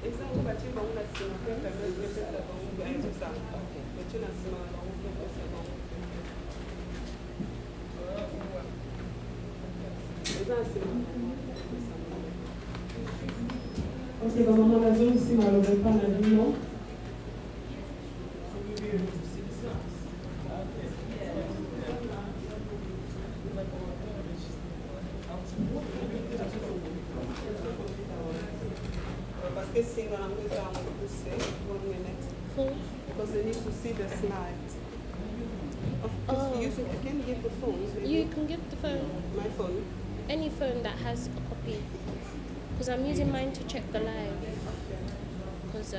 Ok, vamos a la zona encima, lo del panel, ¿no? Parce que c'est dans la maison à pousser, 1 minute. Because they need to see the slides. You can give the phone. Maybe. You can give the phone. My phone. Any phone that has a copy. Because I'm using mine to check the live. Because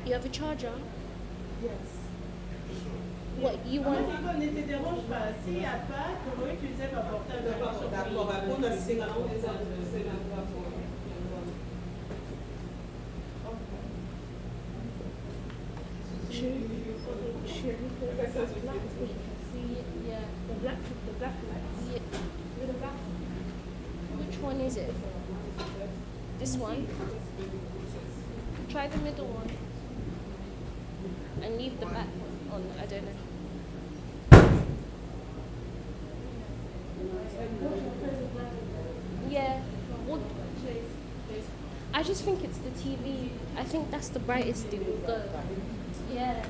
you have a charger? Yes. What you want? Ne te dérange pas. S'il n'y a pas, comment utiliser ton portable? D'accord, on a signé en les c'est la Yeah. The black lights. Yeah. The black. Which one is it? This one? Try the middle one. And leave the back on, I don't know. Yeah. Well, I just think it's the TV. I think that's the brightest thing. Yeah.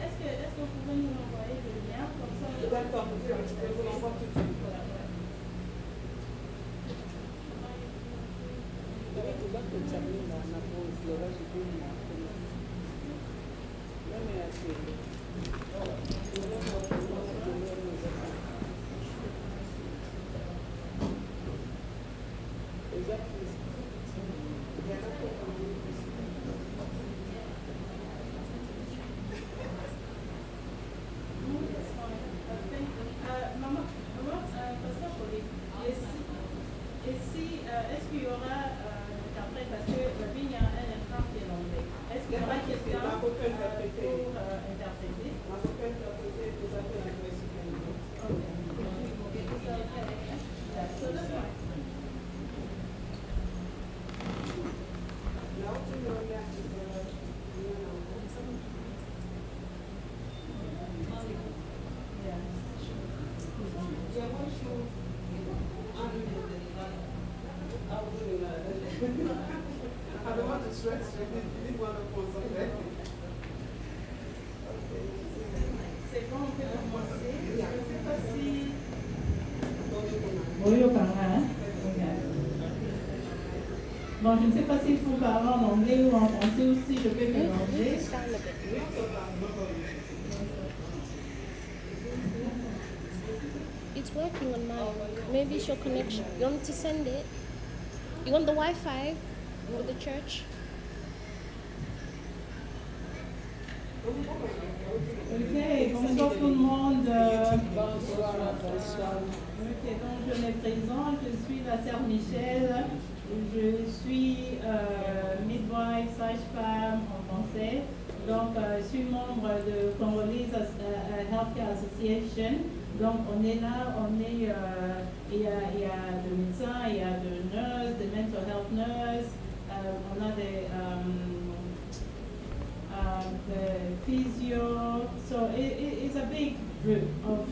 Est-ce que vous pouvez nous envoyer le lien comme ça? D'accord, je vous l'envoie tout de suite. Est-ce qu'il y aura après, parce que il y a un écran qui est en anglais, est-ce qu'il y aura quelqu'un pour interpréter? I don't want to stretch, you need one of those, okay? C'est bon, on peut commencer. Je ne sais pas si... Bonjour, Parrain. Bon, je ne sais pas s'il faut parler en anglais ou en français ou si je peux mélanger. It's working on mine. Maybe it's your connection. You want me to send it? You want the Wi-Fi for the church? Ok, bonjour tout le monde. Bonsoir. Ok, donc je me présente, je suis la sœur Michel. Je suis midwife, sage-femme en français. Donc, je suis membre de Congolese Healthcare Association. Donc, on est là, il y a de médecins, il y a de nurses, de mental health nurses, on a des physio. So, it's a big group of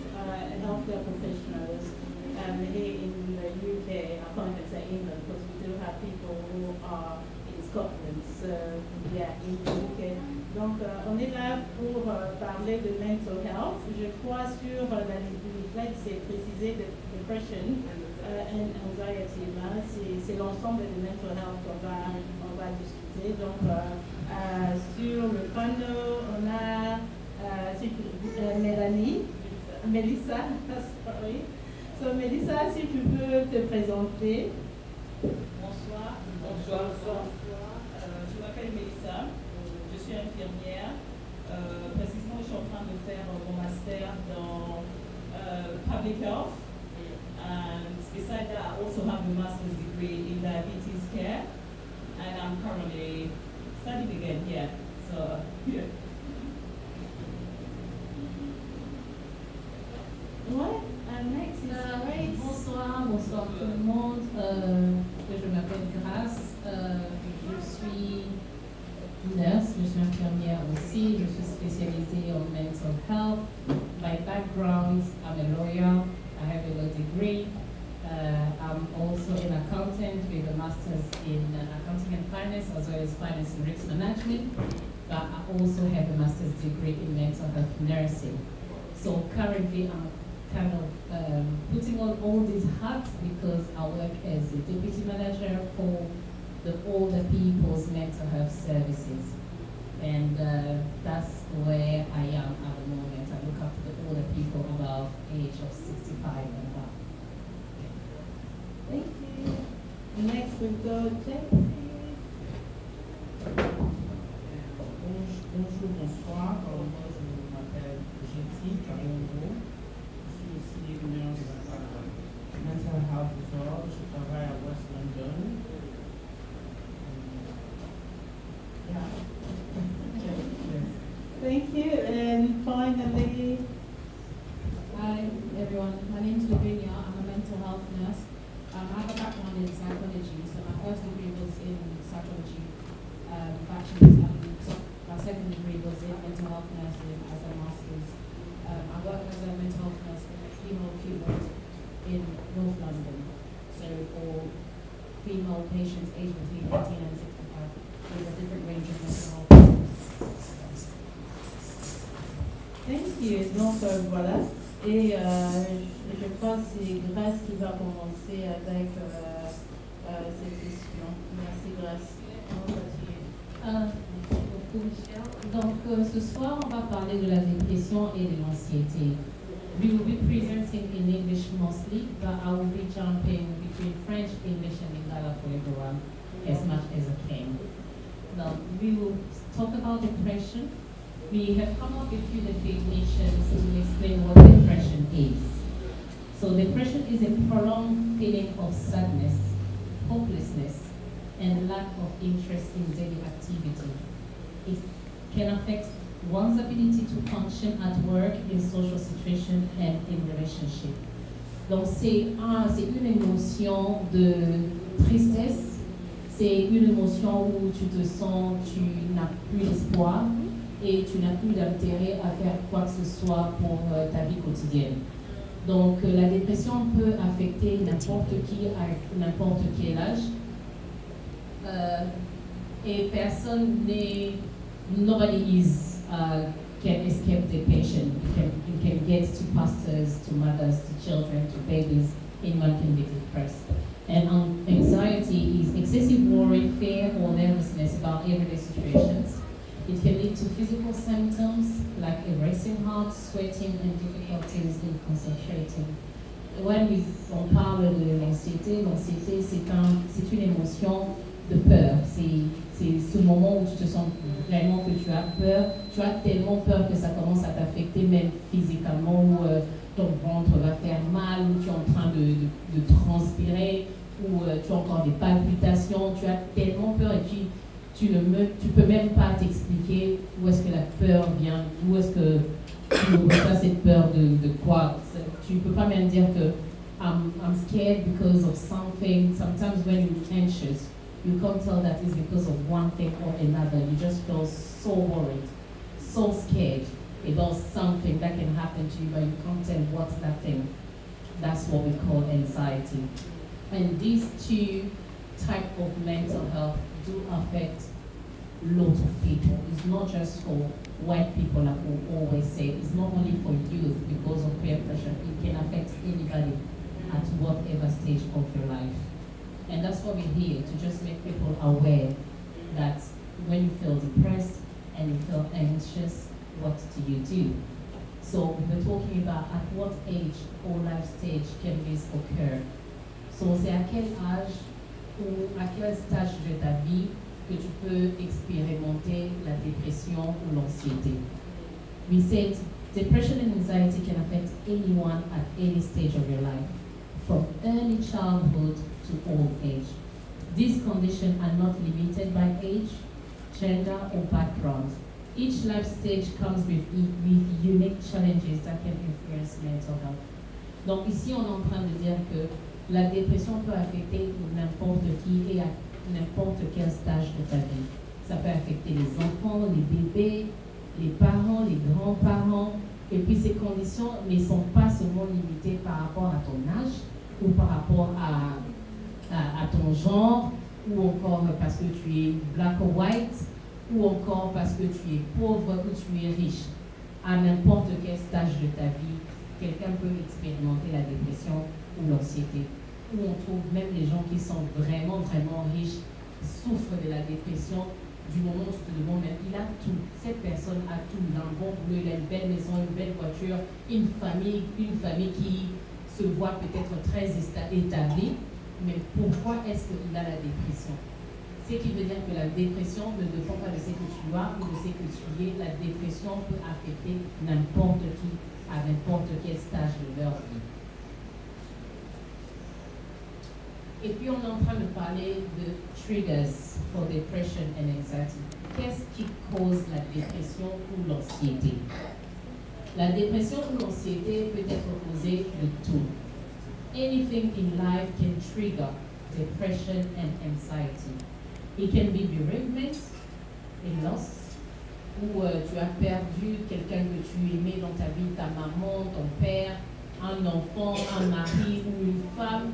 healthcare professionals here in the UK. I can't even say England because we do have people who are in Scotland. So, yeah, in the UK. Donc, on est là pour parler de mental health. Je crois sur la leaflet, c'est précisé de depression and anxiety. Là, c'est l'ensemble de mental health qu'on va discuter. Donc, sur le panneau, on a Melissa, sorry. So, Melissa, si tu peux te présenter. Bonsoir. Je m'appelle Melissa. Je suis infirmière. Précisément, je suis en train de faire mon master dans public health. And beside that, I also have a master's degree in diabetes care. And I'm currently studying again here. So, yeah. Ouais, next is Grace. Bonsoir tout le monde. Je m'appelle Grace. Je suis nurse, je suis infirmière aussi. Je suis spécialisée en mental health. My background, I'm a lawyer. I have a law degree. I'm also an accountant with a master's in accounting and finance, as well as finance and risk management. But I also have a master's degree in mental health nursing. So currently, I'm kind of putting on all these hats because I work as a deputy manager for the older people's mental health services. And that's where I am at the moment. I look after the older people above age of 65 and above. Thank you. Next we go Jesse. Bonjour, bonsoir. Moi, je m'appelle Jetty Kabongo. Je suis aussi nurse mental health as well. Je travaille à West London. Thank you. And finally, Hi everyone, my name is Lavinia. I'm a mental health nurse. I have a background in psychology, so my first degree was in psychology, bachelor's, and my second degree was in mental health nursing as a master's. I work as a mental health nurse in a female acute ward in North London, so for female patients aged between 18 and 65 with a different range of mental health. thank you. Donc voilà. Et je crois que c'est Grace qui va commencer avec cette question. Merci Grace. Merci beaucoup, Michel. Donc, ce soir, on va parler de la dépression et de l'anxiété. We will be presenting in English mostly, but I will be jumping between French, English, and Lingala for everyone as much as I can. Now, we will talk about depression. We have come up with a few definitions to explain what depression is. So depression is a prolonged feeling of sadness, hopelessness, and lack of interest in daily activity. It can affect one's ability to function at work, in social situations, and in relationship. Donc c'est une émotion de tristesse, c'est une émotion où tu te sens, tu n'as plus d'espoir, et tu n'as plus d'intérêt à faire quoi que ce soit pour ta vie quotidienne. Donc la dépression peut affecter n'importe qui à n'importe quel âge. Et personne n'est, nobody can escape depression. You can get to pastors, to mothers, to children, to babies. Anyone can be depressed. And anxiety is excessive worry, fear, or nervousness about everyday situations. It can lead to physical symptoms like a racing heart, sweating, and difficulties in concentrating. When on parle de l'anxiété, c'est une émotion de peur. C'est ce moment où tu te sens vraiment que tu as peur. Tu as tellement peur que ça commence à t'affecter même physiquement, où ton ventre va faire mal, où tu es en train de transpirer, où tu as encore des palpitations. Tu as tellement peur et tu peux même pas t'expliquer où est-ce que la peur vient, où est-ce que tu reçois cette peur de quoi. Tu peux pas même dire que I'm scared because of something. Sometimes when you're anxious, you can't tell that it's because of one thing or another. You just feel so worried, so scared about something that can happen to you, but you can't tell what's that thing. That's what we call anxiety. And these two types of mental health do affect lots of people. It's not just for white people, like we always say. It's not only for youth because of peer pressure. It can affect anybody at whatever stage of your life. And that's why we're here, to just make people aware that when you feel depressed and you feel anxious, what do you do? So we're talking about at what age or life stage can this occur. So c'est à quel âge ou à quel stage de ta vie que tu peux expérimenter la dépression ou l'anxiété. We said depression and anxiety can affect anyone at any stage of your life, from early childhood to old age. These conditions are not limited by age, gender, or background. Each life stage comes with unique challenges that can influence mental health. Donc ici, on est en train de dire que la dépression peut affecter n'importe qui et à n'importe quel stage de ta vie. Ça peut affecter les enfants, les bébés, les parents, les grands-parents. Et puis ces conditions ne sont pas seulement limitées par rapport à ton âge ou par rapport à ton genre, ou encore parce que tu es black or white, ou encore parce que tu es pauvre ou tu es riche. À n'importe quel stage de ta vie, quelqu'un peut expérimenter la dépression ou l'anxiété. Où on trouve même les gens qui sont vraiment, vraiment riches souffrent de la dépression du moment où tu te demandes, mais il a tout. Cette personne a tout. Il a un bon boulot, il a une belle maison, une belle voiture, une famille qui se voit peut-être très établie. Mais pourquoi est-ce qu'il a la dépression? Ce qui veut dire que la dépression ne dépend pas de ce que tu as ou de ce que tu es. La dépression peut affecter n'importe qui à n'importe quel stage de leur vie. Et puis on est en train de parler de triggers for depression and anxiety. Qu'est-ce qui cause la dépression ou l'anxiété? La dépression ou l'anxiété peut être causée de tout. Anything in life can trigger depression and anxiety. It can be bereavement, a loss, où tu as perdu quelqu'un que tu aimais dans ta vie, ta maman, ton père, un enfant, un mari ou une femme.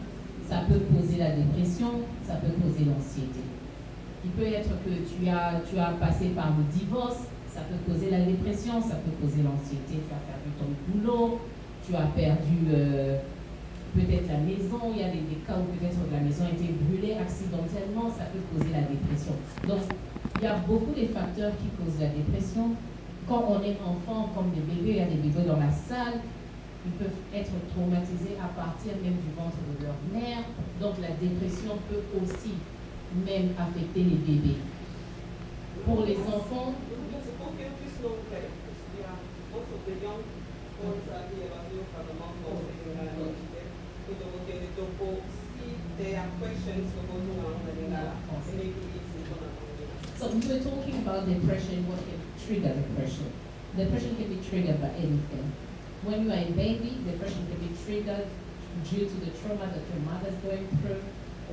Ça peut causer la dépression, ça peut causer l'anxiété. Il peut être que tu as passé par le divorce, ça peut causer la dépression, ça peut causer l'anxiété. Tu as perdu ton boulot, tu as perdu peut-être la maison, il y a des cas où peut-être la maison a été brûlée accidentellement, ça peut causer la dépression. Donc, il y a beaucoup de facteurs qui causent la dépression. Quand on est enfant, comme des bébés, il y a des bébés dans la salle, ils peuvent être traumatisés à partir même du ventre de leur mère. Donc, la dépression peut aussi même affecter les bébés. Pour les enfants, so we were talking about depression, what can trigger depression. Depression can be triggered by anything. When you are a baby, depression can be triggered due to the trauma that your mother's going through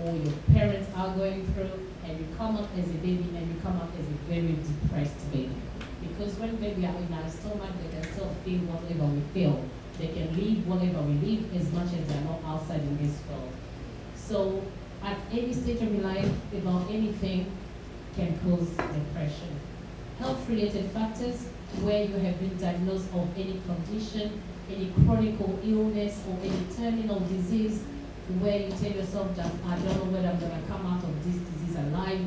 or your parents are going through, and you come up as a baby and you come up as a very depressed baby. Because when baby are in our stomach, they can still feel whatever we feel. They can live whatever we live as much as they're not outside in this world. So at any stage of your life, about anything can cause depression. Health-related factors, where you have been diagnosed of any condition, any chronic illness or any terminal disease, where you tell yourself that I don't know whether I'm going to come out of this disease alive.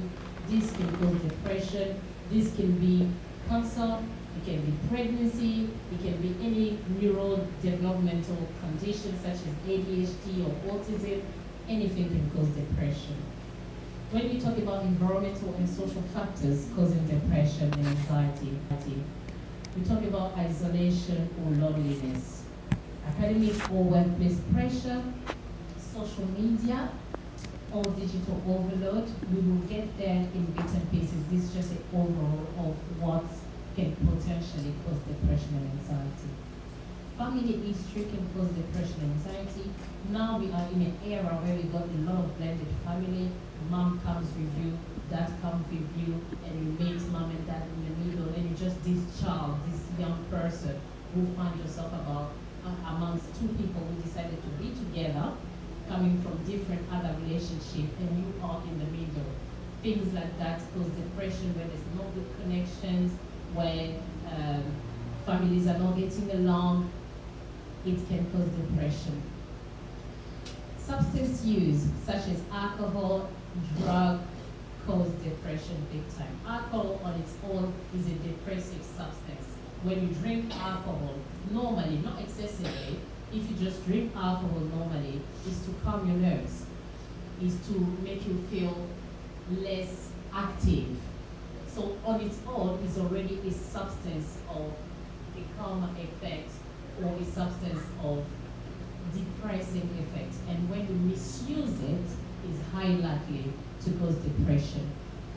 This can cause depression. This can be cancer. It can be pregnancy. It can be any neurodevelopmental condition such as ADHD or autism. Anything can cause depression. When we talk about environmental and social factors causing depression and anxiety, we talk about isolation or loneliness, academic or workplace pressure, social media, or digital overload. We will get there in bits and pieces. This is just an overall of what can potentially cause depression and anxiety. Family history can cause depression and anxiety. Now we are in an era where we got a lot of blended family. Mom comes with you, dad comes with you, and you meet mom and dad in the middle, and you're just this child, this young person who find yourself amongst two people who decided to be together, coming from different other relationships, and you are in the middle. things like that cause depression, where there's no good connections, where families are not getting along. It can cause depression. Substance use, such as alcohol, drug, cause depression big time. Alcohol on its own is a depressive substance. When you drink alcohol, normally, not excessively, if you just drink alcohol normally, is to calm your nerves, is to make you feel less active. So on its own is already a substance of a calmer effect or a substance of depressing effect. And when you misuse it, is high likely to cause depression.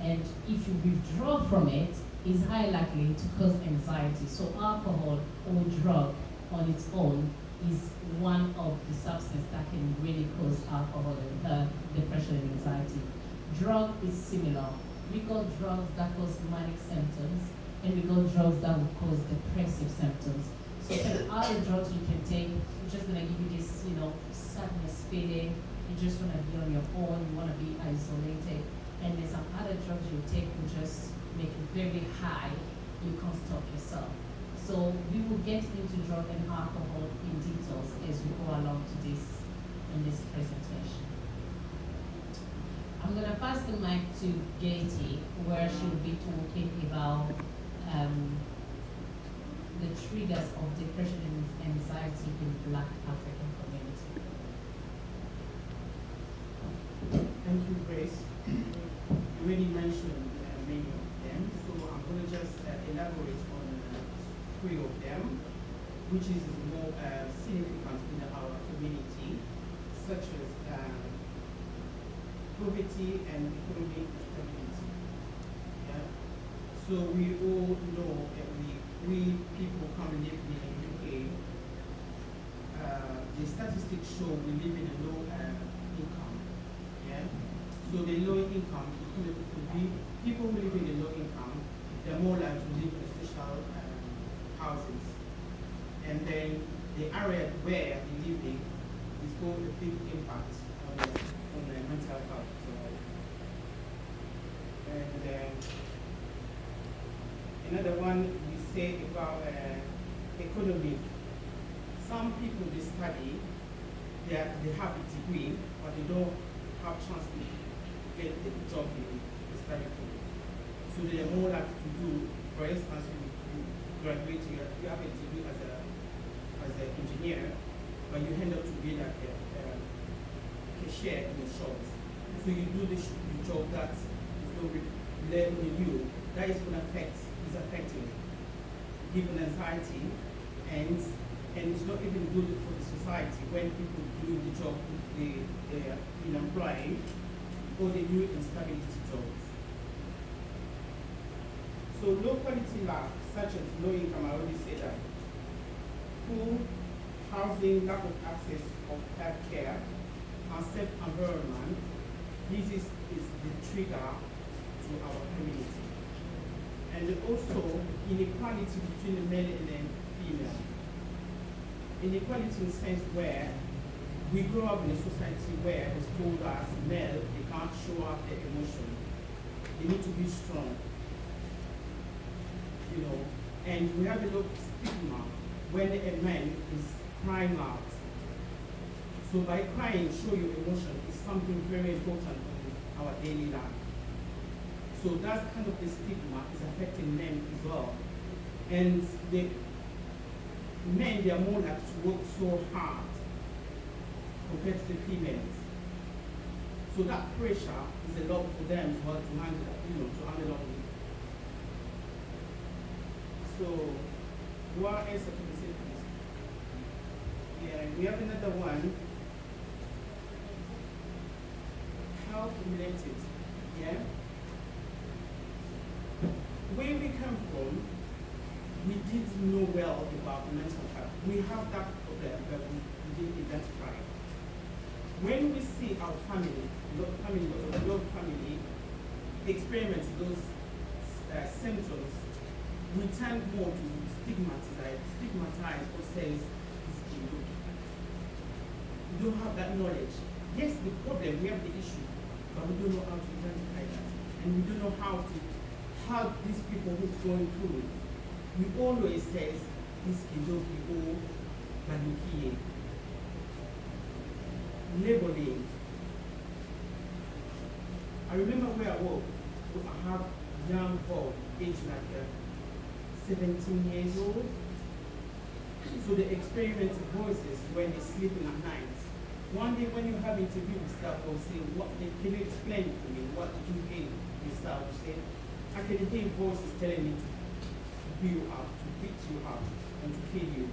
And if you withdraw from it, is high likely to cause anxiety. So alcohol or drug on its own is one of the substances that can really cause alcohol and depression and anxiety. Drug is similar. We got drugs that cause manic symptoms, and we got drugs that will cause depressive symptoms. So some other drugs you can take, it's just gonna give you this, sadness feeling. You just wanna be on your own, you wanna be isolated. And there's some other drugs you take will just make you very high, you can't stop yourself. So we will get into drug and alcohol in details as we go along to this in this presentation. I'm gonna pass the mic to Katie, where she will be talking about the triggers of depression and anxiety in Black African community. Thank you, Grace. You already mentioned many of them, so I'm going to just elaborate on 3 of them, which is more significant in our community, such as poverty and economic instability. Yeah? So we all know that we people come live in the UK. The statistics show we live in a low income. Yeah? So the low income, people who live in the low income, they're more likely to live in social houses. And then the area where they live in is going to big impact on their mental health. And another one we say about economic. Some people they study, they have a degree, but they don't have chance to get a job in the study field. So they are more likely to do, for instance, you graduate, you have a degree as an engineer, but you end up to be like a cashier in the shops. So you do the job that is not learning in you, that is going to is affecting, given anxiety, and it's not even good for the society when people do the job they're employing, or they do instability jobs. So low quality life, such as low income, I already said that. Poor housing, lack of access of health care, unsafe environment, this is the trigger to our community. And also inequality between the male and the female. Inequality in the sense where we grow up in a society where it's told us male, they can't show up their emotion. They need to be strong. And we have a lot of stigma when a man is crying out. So by crying, show your emotion is something very important in our daily life. So that's kind of the stigma is affecting men as well. And the men, they are more likely to work so hard compared to the females. So that pressure is a lot for them to handle, to handle up with. So, what else can we say, please? Yeah, we have another one. Health related. Yeah. Where we come from, we didn't know well about mental health. We have that problem, but we didn't identify. When we see our family experience those symptoms, we tend more to stigmatize or say this is good. We don't have that knowledge. Yes, the problem, we have the issue, but we don't know how to identify that. And and we don't know how to help these people who's going through it. We always says, this kidogo balukiye. Labeling. I remember where I work, I have young boy, aged like 17 years old. So they experiment voices when they're sleeping at night. One day when you have interview with staff, they'll say, can you explain to me, what did you hear yourself? You say, I can hear voices telling me to beat you up, to beat you up, and to kill you.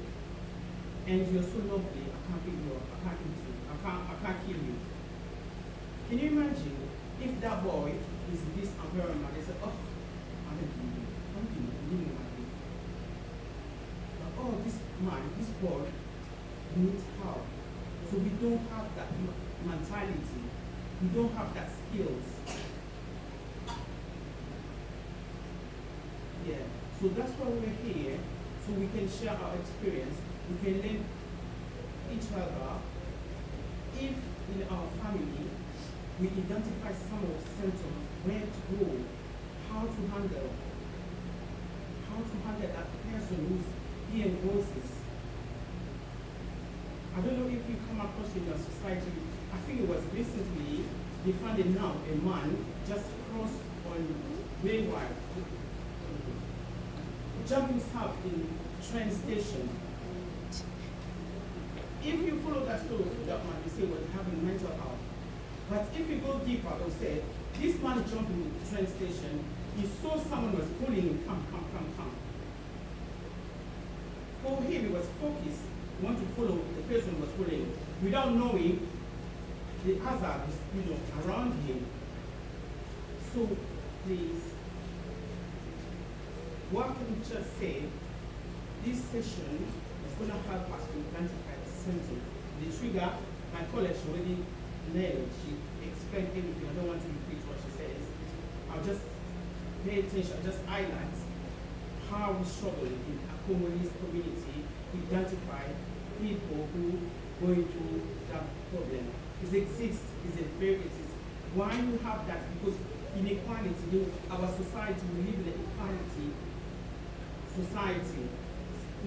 And you're so lovely, I can't beat you up, I can't eat you, I can't kill you. Can you imagine if that boy is in this environment, they say, oh, I'm going to kill you, I'm giving you my baby. But oh, this man, this boy needs help. So we don't have that mentality. We don't have that skills. Yeah. So that's why we're here. So we can share our experience. We can learn each other. If in our family we identify some of the symptoms, where to go, how to handle that person who's hearing voices. I don't know if you come across in your society, I think it was recently, they found a man just crossed on Wayward, jumping himself in train station. If you follow that story, that man, they say was having mental health. But if you go deeper, they'll say, this man jumped in the train station, he saw someone was pulling him, come. For him, he was focused. Want to follow the person was pulling without knowing the hazard is around him. So please, what can we just say? This session is going to help us to identify the symptoms. The trigger, my colleague already nailed. She explained everything. I don't want to repeat what she says. I'll just pay attention. I'll just highlight how we struggle in a Congolese community to identify people who going through that problem. It exists, it exists. Why you have that? Because inequality, our society, we live in an equality society.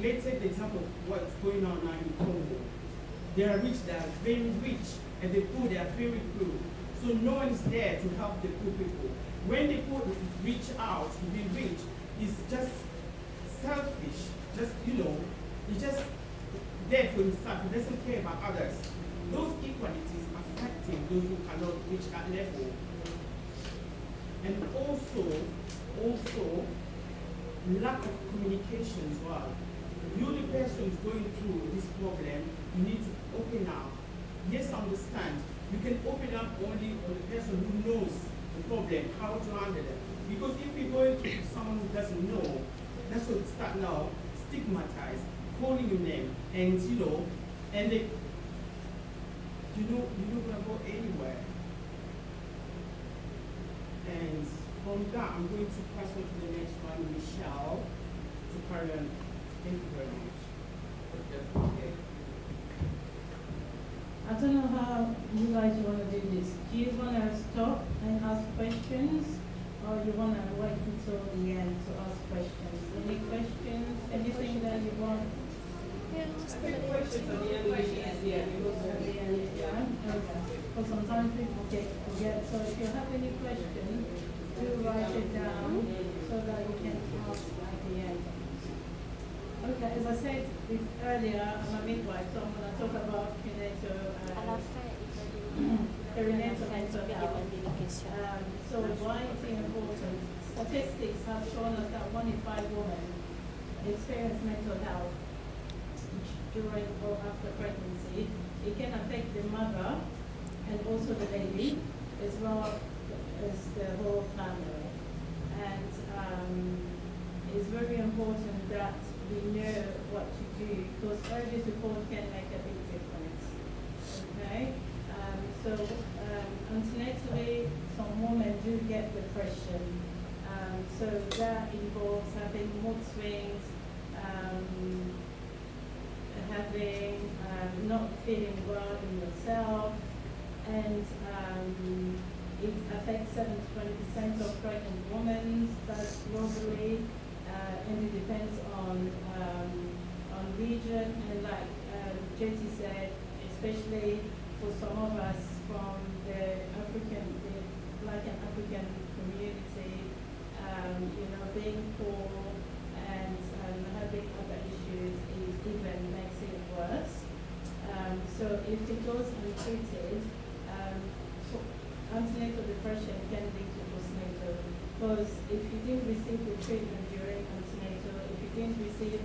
Let's take the example of what's going on now in Congo. They are rich, they are very rich, and the poor, they are very poor. So no one is there to help the poor people. When the poor reach out to be rich, it's just selfish, it's just there for himself, he doesn't care about others. Those inequalities affecting those who cannot reach that level. And also, lack of communication as well. You, the person who's going through this problem, you need to open up. Yes, understand. You can open up only on the person who knows the problem, how to handle it. Because if you're going to someone who doesn't know, that's what it start now, stigmatized, calling your name, and and they, you're not gonna go anywhere. And from that, I'm going to pass on to the next one, Michelle, to carry on. Thank you very much. Okay. I don't know how you guys want to do this. Do you want to stop and ask questions, or you want to wait until the end to ask questions? Any questions? Anything that you want? Yeah, Questions at the end of the year. Yeah. Okay. Well, sometimes people forget. So if you have any questions, do write it down so that you can ask at the end. Okay, as I said earlier, I'm a midwife, so I'm going to talk about perinatal mental health. So why is it important? Statistics have shown us that 1 in 5 women experience mental health during or after pregnancy. It can affect the mother and also the baby, as well as the whole family. And it's very important that we know what to do, because early support can make a big difference. Okay? Antenatally, some women do get depression. So that involves having mood swings, not feeling well in yourself, and it affects 7 to 20% of and it depends on region, and like JT said, especially for some of us from the Black and African community, being poor and having other issues even makes it worse. So if it goes untreated, antenatal depression can lead to postnatal. Because if you didn't receive the treatment during antenatal, if you didn't receive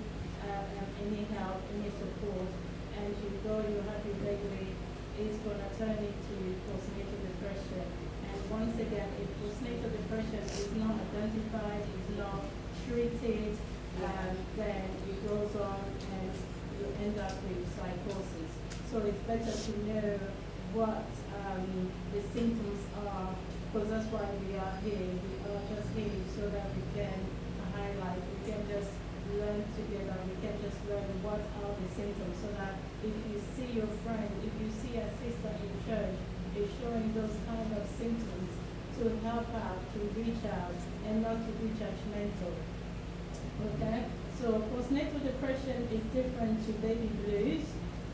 any help, any support, and you have your baby, it's going to turn into postnatal depression. And once again, if postnatal depression is not identified, is not treated, then it goes on and you end up with psychosis. So it's better to know what the symptoms are, because that's why we are here. We are just here so that we can highlight, we can just learn together, we can just learn what are the symptoms, so that if you see your friend, if you see a sister in church is showing those kind of symptoms, to help out, to reach out, and not to be judgmental. Okay? So postnatal depression is different to baby blues.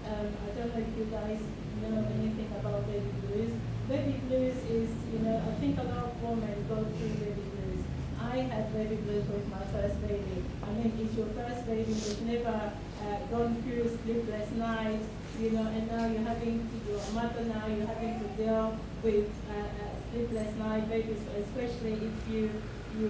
I don't know if you guys know anything about baby blues. Baby blues is, I think a lot of women go through baby blues. I had baby blues with my first baby. I mean, it's your first baby, you've never gone through sleepless nights, and now you're a mother now, you're having to deal with sleepless night babies, especially if you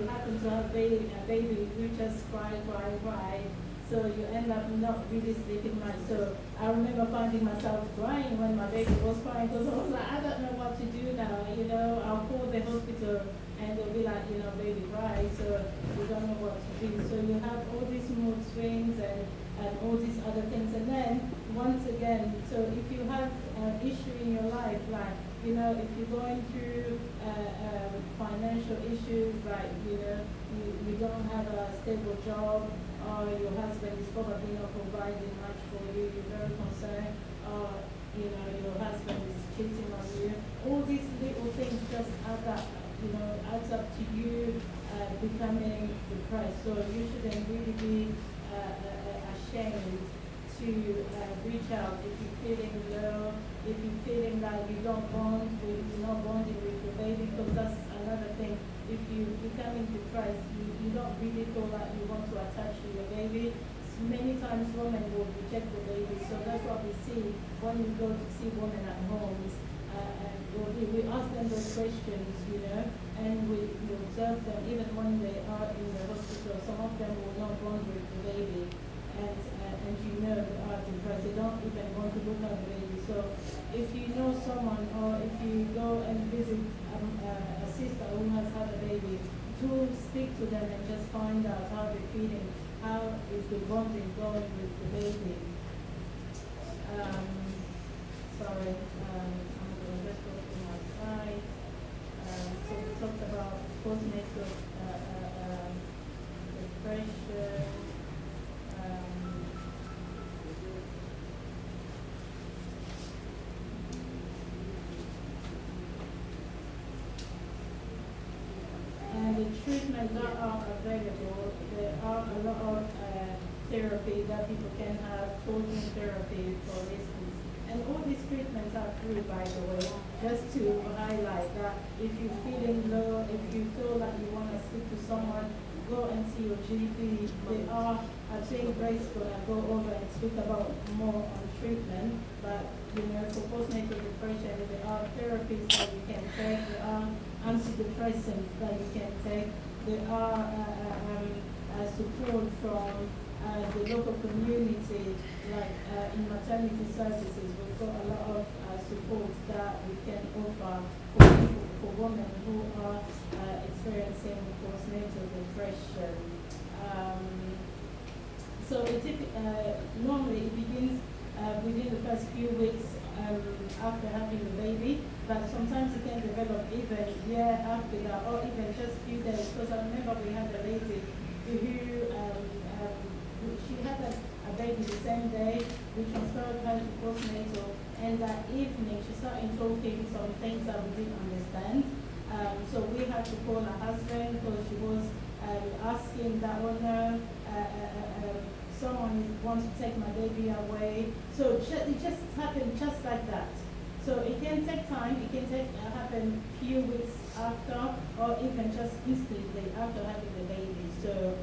happen to have a baby who just cry. So you end up not really sleeping much. So I remember finding myself crying when my baby was crying, because I was like, I don't know what to do now. I'll call the hospital and they'll be like, baby cry. So you don't know what to do. So you have all these mood swings and all these other things. And then once again, so if you have an issue in your life, like, if you're going through financial issues, like, you don't have a stable job, or your husband is probably not providing much for you, you're very concerned, or your husband is cheating on you. All these little things just adds up to you becoming depressed. So you shouldn't really be ashamed to reach out if you're feeling low, if you're feeling like you're not bonding with your baby, because that's another thing. If you're becoming depressed, you don't really feel like you want to attach to your baby. Many times women will reject the baby, so that's what we see when we go to see women at homes. We ask them those questions, and we observe them even when they are in the hospital. Some of them will not bond with the baby, and they are depressed. They don't even want to look at the baby. So if you know someone, or if you go and visit a sister who has had a baby, to speak to them and just find out how they're feeling, how is the bonding going with the baby. Sorry, I'm going to just go to my slide. So we talked about postnatal depression. And the treatments that are available, there are a lot of therapy that people can have, talking therapy, for instance. And all these treatments are free, by the way, just to highlight that if you're feeling low, if you feel like you want to speak to someone, go and see your GP. They are, I think Grace going to go over and speak about more on treatment, but for postnatal depression, there are therapies that you can take, there are antidepressants that you can take, there are support from the local community, like in maternity services. We've got a lot of support that we can offer for women who are experiencing postnatal depression. So normally it begins within the first few weeks after having the baby, but sometimes it can develop even a year after that, or even just a few days. Because I remember we had a lady who she had a baby the same day. We transferred her to postnatal, and that evening she started talking some things that we didn't understand. So we had to call her husband, because she was asking that, oh no, someone wants to take my baby away. So it just happened just like that. So it can take time, it can happen few weeks after, or even just instantly after having the baby. So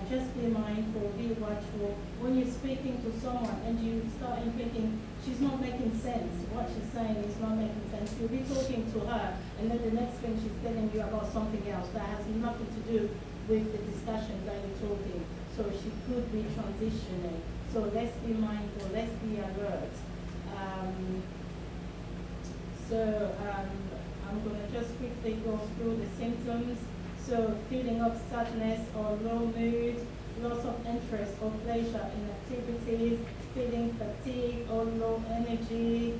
just be mindful, be watchful. When you're speaking to someone and you start thinking, she's not making sense, what she's saying is not making sense, you'll be talking to her, and then the next thing she's telling you about something else that has nothing to do with the discussion that you're talking. So she could be transitioning. So let's be mindful, let's be alert. I'm going to just quickly go through the symptoms. So feeling of sadness or low mood, loss of interest or pleasure in activities, feeling fatigue or low energy,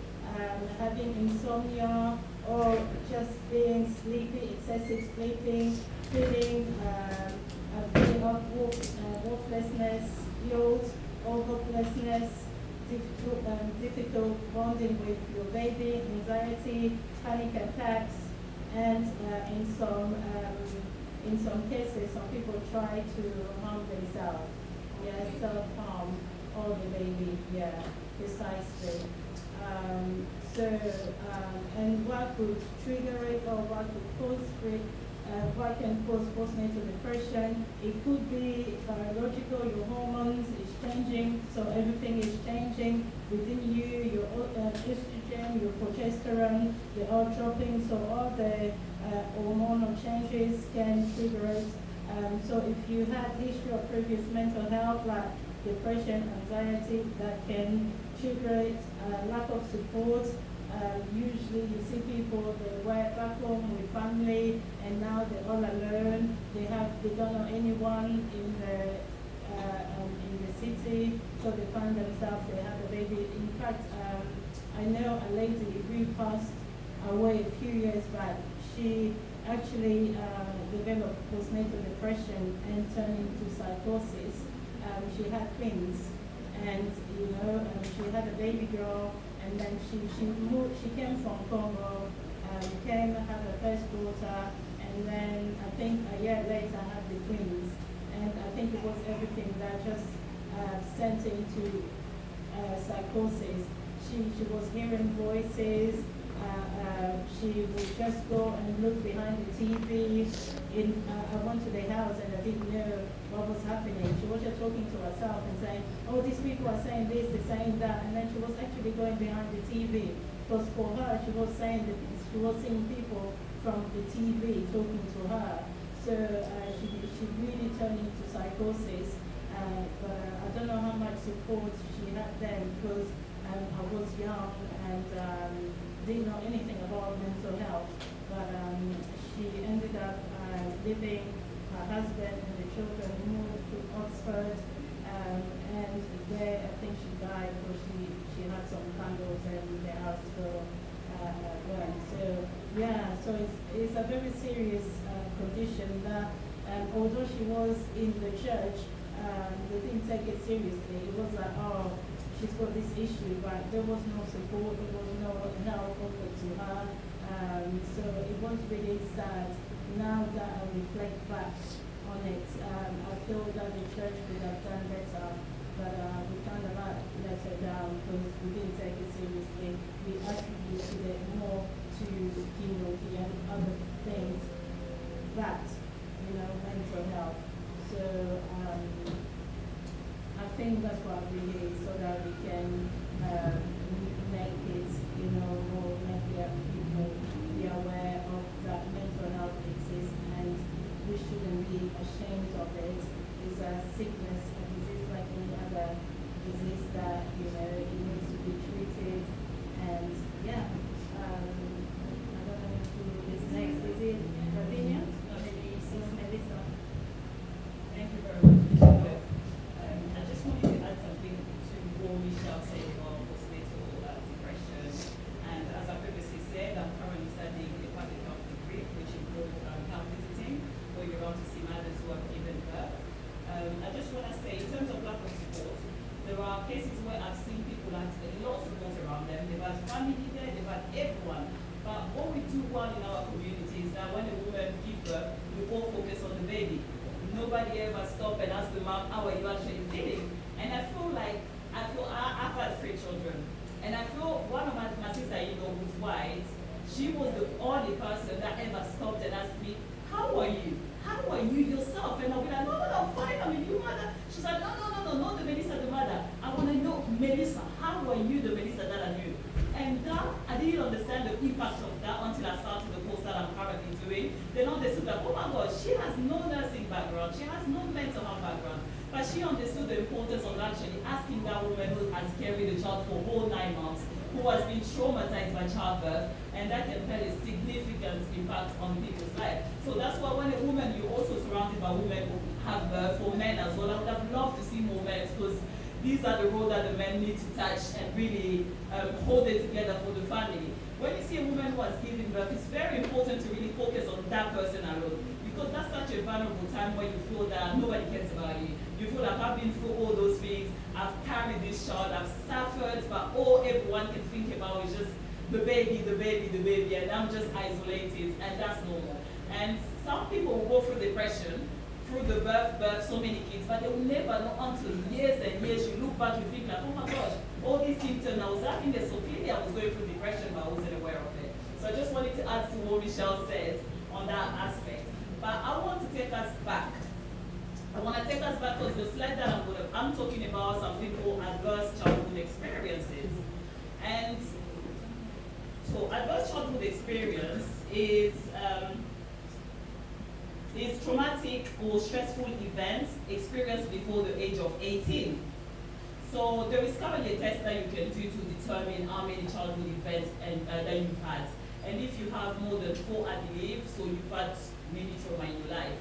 having insomnia or just being sleepy, excessive sleeping, feeling a feeling of worthlessness, guilt or hopelessness, difficult bonding with your baby, anxiety, panic attacks, and in some cases, some people try to harm themselves. Yeah, self-harm or the baby. Yeah, precisely. And what could trigger it or what could cause it? What can cause postnatal depression? It could be biological, your hormones is changing, so everything is changing within you, your estrogen, your progesterone, they are dropping, so all the hormonal changes can trigger it. So if you had history of previous mental health like depression, anxiety, that can trigger it, lack of support. Usually you see people, they were back home with family and now they're all alone. They don't know anyone in the city, so they find themselves, they have a baby. In fact, I know a lady who passed away a few years back. She actually developed postnatal depression and turned into psychosis. She had twins, and she had a baby girl. And then she moved. She came from Congo, came, had her first daughter, and then I think a year later had the twins. And I think it was everything that just sent into psychosis. She was hearing voices. She would just go and look behind the TV. I went to the house and I didn't know what was happening. She was just talking to herself and saying, oh, these people are saying this, they're saying that. And then she was actually going behind the TV. Because for her, she was saying that she was seeing people from the TV talking to her. So she really turned into psychosis. But I don't know how much support she had then because I was young and didn't know anything about mental health. But she ended up living, her husband and the children moved to Oxford, and there I think she died because she had some candles and the house burned. So yeah, so it's a very serious condition that although she was in the church, they didn't take it seriously. It was like, oh, she's got this issue, but there was no support, there was no help offered to her. So it was really sad. Now that I reflect back on it, I feel that the church could have done better, but we kind of let her down because we didn't take it seriously. We attributed it more to chemotherapy and other things that, mental health. So I think that's what we need so that we can make it, more make people be aware of that mental health exists and we shouldn't be ashamed of it. It's a sickness, a disease like any other disease that, it needs to be treated. And yeah, I don't know who is next. Is it Lavinia? No, maybe it's Melissa. Thank you very much. I just wanted to add something to what Michelle said about postnatal depression. And as I previously said, I'm currently studying a public health degree, which includes health visiting, where you're on to see mothers who have given birth. I just want to say, in terms of lack of support, there are cases where I've seen people have a lot of support around them. They've had family there, they've had everyone. But what we do well in our community is that when a woman gives birth, we all focus on the baby. nobody ever stopped and asked the mom, how are you actually feeling? And I feel I've had 3 children. And I feel one of my sister-in-law who's white, she was the only person that ever stopped and asked me, how are you? How are you yourself? And I'll be like, no, I'm fine, I'm a new mother. She's like, no, not the Melissa, the mother. I want to know, Melissa, how are you, the Melissa that I knew? And that, I didn't understand the impact of that until I started the course that I'm currently doing. Then I understood that, oh my God, she has no nursing background, she has no mental health background. But she understood the importance of actually asking that woman who has carried the child for a whole 9 months, who has been traumatized by childbirth, and that can have a significant impact on people's life. So that's why when a woman, you're also surrounded by women who have birth, for men as well. I would have loved to see more men, because these are the roles that the men need to touch and really hold it together for the family. When you see a woman who has given birth, it's very important to really focus on that person alone, because that's such a vulnerable time where you feel that nobody cares about you. You feel like I've been through all those things, I've carried this child, I've suffered, but all everyone can think about is just the baby, and I'm just isolated, and that's normal. And some people will go through depression, through the birth, so many kids, but they will never know until years and years you look back, you think like, oh my gosh, all these symptoms, I was having this, so clearly I was going through depression, but I wasn't aware of it. So I just wanted to add to what Michelle said on that aspect. But I want to take us back. I want to take us back because the slide that I'm talking about something called adverse childhood experiences. And so adverse childhood experience is traumatic or stressful events experienced before the age of 18. So there is currently a test that you can do to determine how many childhood events that you've had. And if you have more than 4, I believe, so you've had many trauma in your life.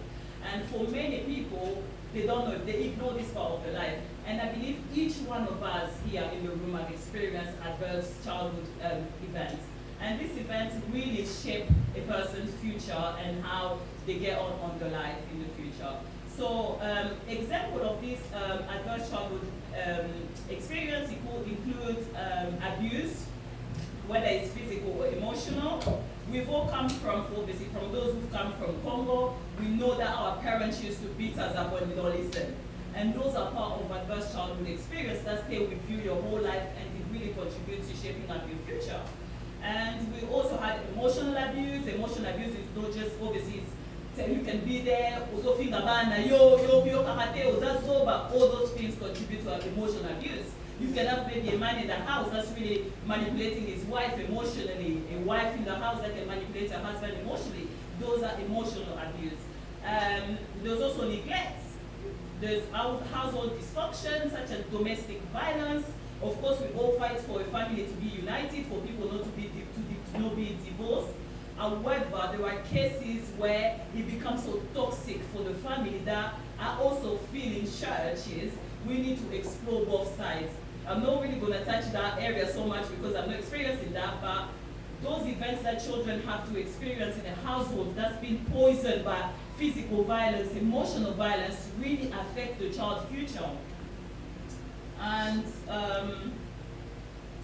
And for many people, they don't know, they ignore this part of their life. And I believe each one of us here in the room have experienced adverse childhood events. And these events really shape a person's future and how they get on the life in the future. So example of this adverse childhood experience, it could include abuse, whether it's physical or emotional. We've all come from, obviously, from those who've come from Congo, we know that our parents used to beat us up when we don't listen. And those are part of adverse childhood experience that stay with you your whole life and it really contributes to shaping up your future. And we also had emotional abuse. Emotional abuse is not just, obviously, you can be there, also feel karate, but all those things contribute to emotional abuse. You can have maybe a man in the house that's really manipulating his wife emotionally, a wife in the house that can manipulate her husband emotionally. Those are emotional abuse. There's also neglect. There's household dysfunction, such as domestic violence. Of course, we all fight for a family to be united, for people not to be divorced. However, there are cases where it becomes so toxic for the family that I also feel in churches we need to explore both sides. I'm not really going to touch that area so much because I'm not experiencing that, but those events that children have to experience in a household that's been poisoned by physical violence, emotional violence, really affect the child's future. And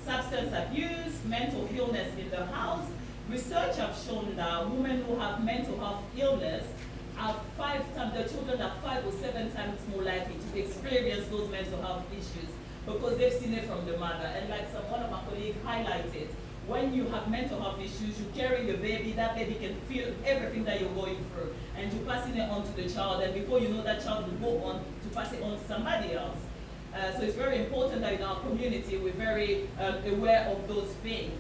substance abuse, mental illness in the house. Research have shown that women who have mental health illness are 5 times, their children are 5 or 7 times more likely to experience those mental health issues because they've seen it from the mother. And like one of my colleagues highlighted, when you have mental health issues, you carry the baby, that baby can feel everything that you're going through, and you're passing it on to the child, and before you know, that child will go on to pass it on to somebody else. So it's very important that in our community, we're very aware of those things.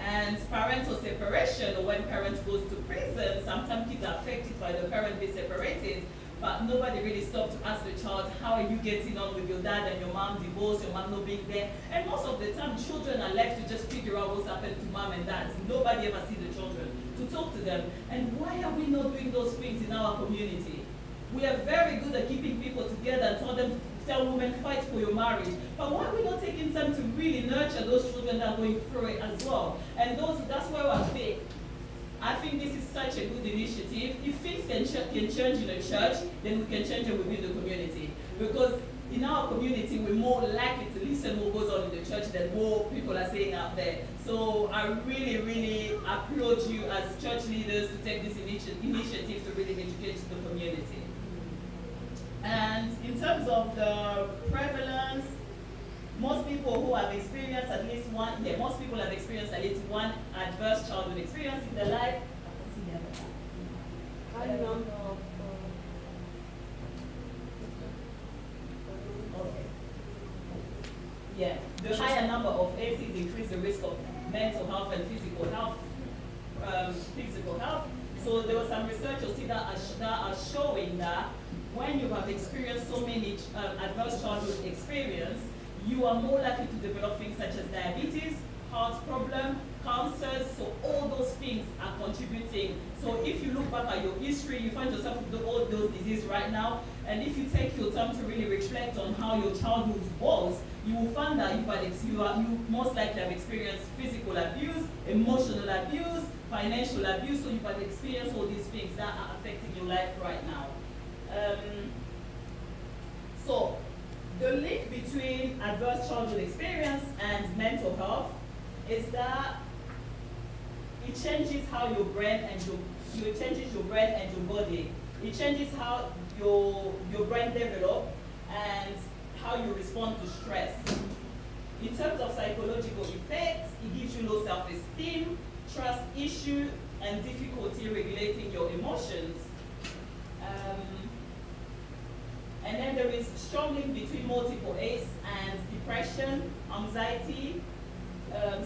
And parental separation, or when parents goes to prison, sometimes kids are affected by the parent being separated, but nobody really stops to ask the child, how are you getting on with your dad and your mom divorced, your mom not being there? And most of the time, children are left to just figure out what's happened to mom and dad. Nobody ever sees the children to talk to them. And why are we not doing those things in our community? We are very good at keeping people together and tell women, fight for your marriage. But why are we not taking time to really nurture those children that are going through it as well? And that's where I think this is such a good initiative. If things can change in a church, then we can change it within the community. Because in our community, we're more likely to listen what goes on in the church than what people are saying out there. So I really, really applaud you as church leaders to take this initiative to really educate the community. And in terms of the prevalence, most people who have experienced at least one, most people have experienced at least one adverse childhood experience in their life. High number of Okay. Yeah, the higher number of ACEs increase the risk of mental health and physical health. So there was some research that are showing that when you have experienced so many adverse childhood experience, you are more likely to develop things such as diabetes, heart problem, cancers, so all those things are contributing. So if you look back at your history, you find yourself with all those diseases right now, and if you take your time to really reflect on how your childhood was, you will find that you most likely have experienced physical abuse, emotional abuse, financial abuse, so you have experienced all these things that are affecting your life right now. So the link between adverse childhood experience and mental health is that it changes how your brain and it changes your brain and your body. It changes how your brain develops and how you respond to stress. In terms of psychological effects, it gives you low self-esteem, trust issue, and difficulty regulating your emotions. And then there is strong link between multiple ACE and depression, anxiety,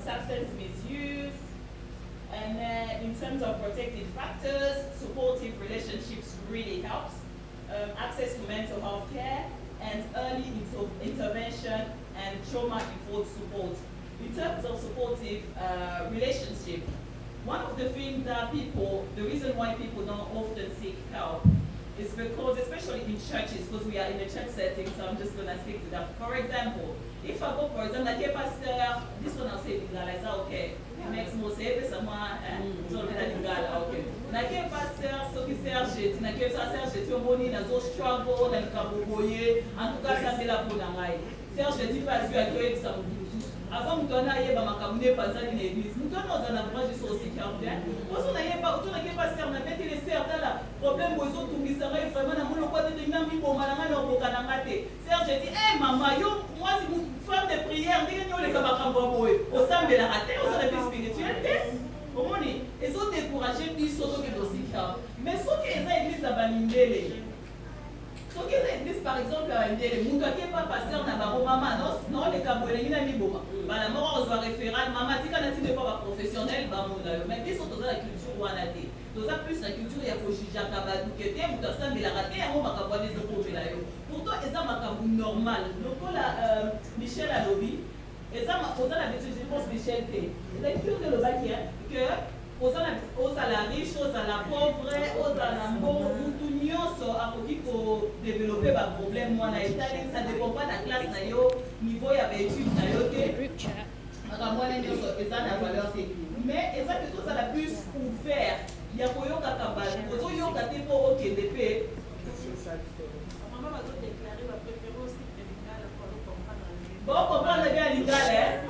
substance misuse, and then in terms of protective factors, supportive relationships really helps, access to mental health care, and early intervention and trauma-informed support. In terms of supportive relationship, one of the things that the reason why people don't often seek help is because, especially in churches, because we are in a church setting, so I'm just going to stick to that. For example, if I go, for example, like a pastor, this one I'll say Lingala, is that okay? It makes more sense, someone, Lingala, okay. Like a pastor, so qui Serge, na que ça Serge, tu moni na zo struggle, na kaboboye, en tout cas ça c'est la pour ngai. Serge dit pas tu accueilles ça avant mutona yeba makamune pasani na église. Mutona ozana branche sur aussi cardiaque. Parce na yeba utona ke pasteur na beti les sœurs là, problème bozo tungisa ngai vraiment na molo kwa tete na mi boma na na okana ngate. Serge dit eh maman yo moi c'est une femme de prière, ndenge nyole ka makambo boye. Osambela raté, ozana vie spirituelle. Omoni, ezo décourager biso to ke dosika. Mais soki eza église ya balindele. Soki eza église par exemple ya balindele, mutu akepa pasteur na babo mama non le kabwele na miboma. Bala moko ozwa référent mama tika na tinde pas professionnel ba mona yo. Mais biso toza la culture wana te. Toza plus la culture ya kojija kabadu kete mutu asambela raté yango makambo des okobela yo. Pourtant eza makambo normal. Lokola Michel alobi eza la bêtise, je pense Michel T. C'est culture de l'obaki que aux à la riche, aux à la pauvre, aux à la mort, tout nyonso akoki ko développer ba problème moi na Italie, ça dépend pas de la classe na yo, niveau ya ba étude na yo te. Aka moi na nyonso eza na valeur te. Mais eza que tout ça la plus ouvert. Ya koyoka kabali, ozo yoka te po okende pe. Maman va déclarer la préférence de Lingala pour comprendre. Bon, comprendre bien Lingala, hein?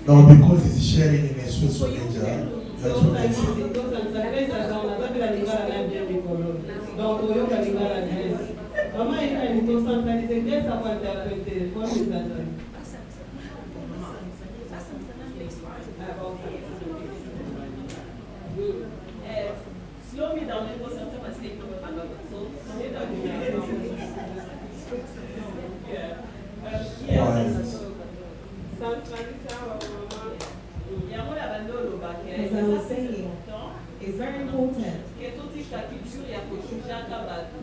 No, because it's sharing in a social media, that's what I said. Slow me down and go something and stay for so as I was saying, it's very important.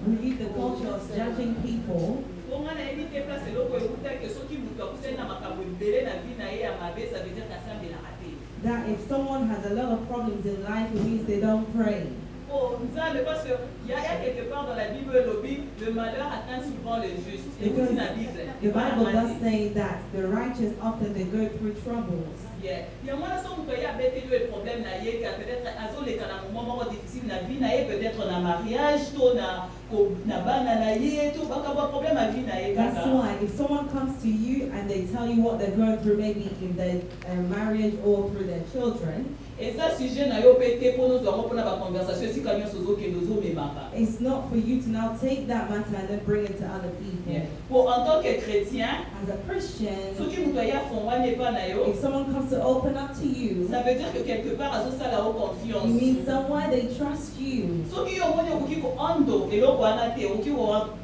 We need the culture of judging people. That if someone has a lot of problems in life, it means they don't pray. Parce qu'il y a quelque part dans la Bible, le malheur atteint souvent les justes. Because the Bible does say that the righteous often they go through troubles. Yeah. Il y a moins de gens qui ont des problèmes, peut-être à les moment difficile, peut-être dans mariage, na bana na ye to bakaba problème à vie na ye That's kaka. why if someone comes to you and they tell you what they're going through, maybe in their marriage or through their children, Et ça sujet na yo pété pour nous avons pour la conversation si camion sozo ke nous me maka. it's not for you to now take that matter and then bring it to other people. Pour en tant que chrétien, As a Christian, ce qui nous doit fond wa n'est pas na yo. if someone comes to open up to you, Ça veut dire que quelque part azo ça la haute it confiance. means somewhere they trust you. Ce qui yo moni okoki ko ando eloko wana te okoki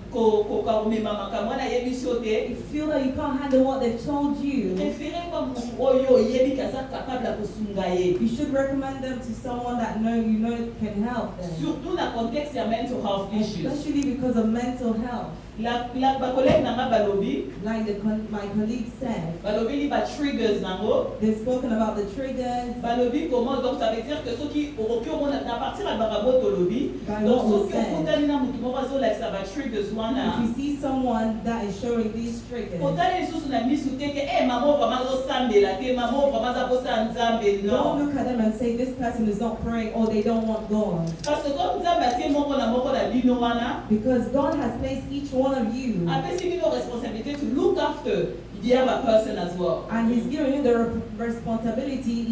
ko ka me mama ka mwana ye biso te. If you feel that you can't handle what they've told you, Préférez pas mutu oyo yebi kaza capable à kosunga ye. you should recommend them to someone that you know can help them. Surtout dans le contexte de mental health issues. Especially because of mental health. La collègue n'a pas balobi. Like my colleague said, Balobi li ba triggers nango. they've spoken about the triggers. Balobi comment donc ça veut dire que ceux qui au on a partir à barabo to lobby. By Donc what ceux was qui ont said. condamné na mutu mo bazo like ça va triggers wana. If you see someone that is showing these triggers, Otale lisusu na misu te ke maman vraiment zo sambela te maman vraiment za bosa nzambe don't non. look at them and say this person is not praying or they don't want God. Parce que comme nzambe atie moko na bino wana. Because God has placed each one of you Après c'est une responsabilité to look after the other person as well. and He's given you the responsibility.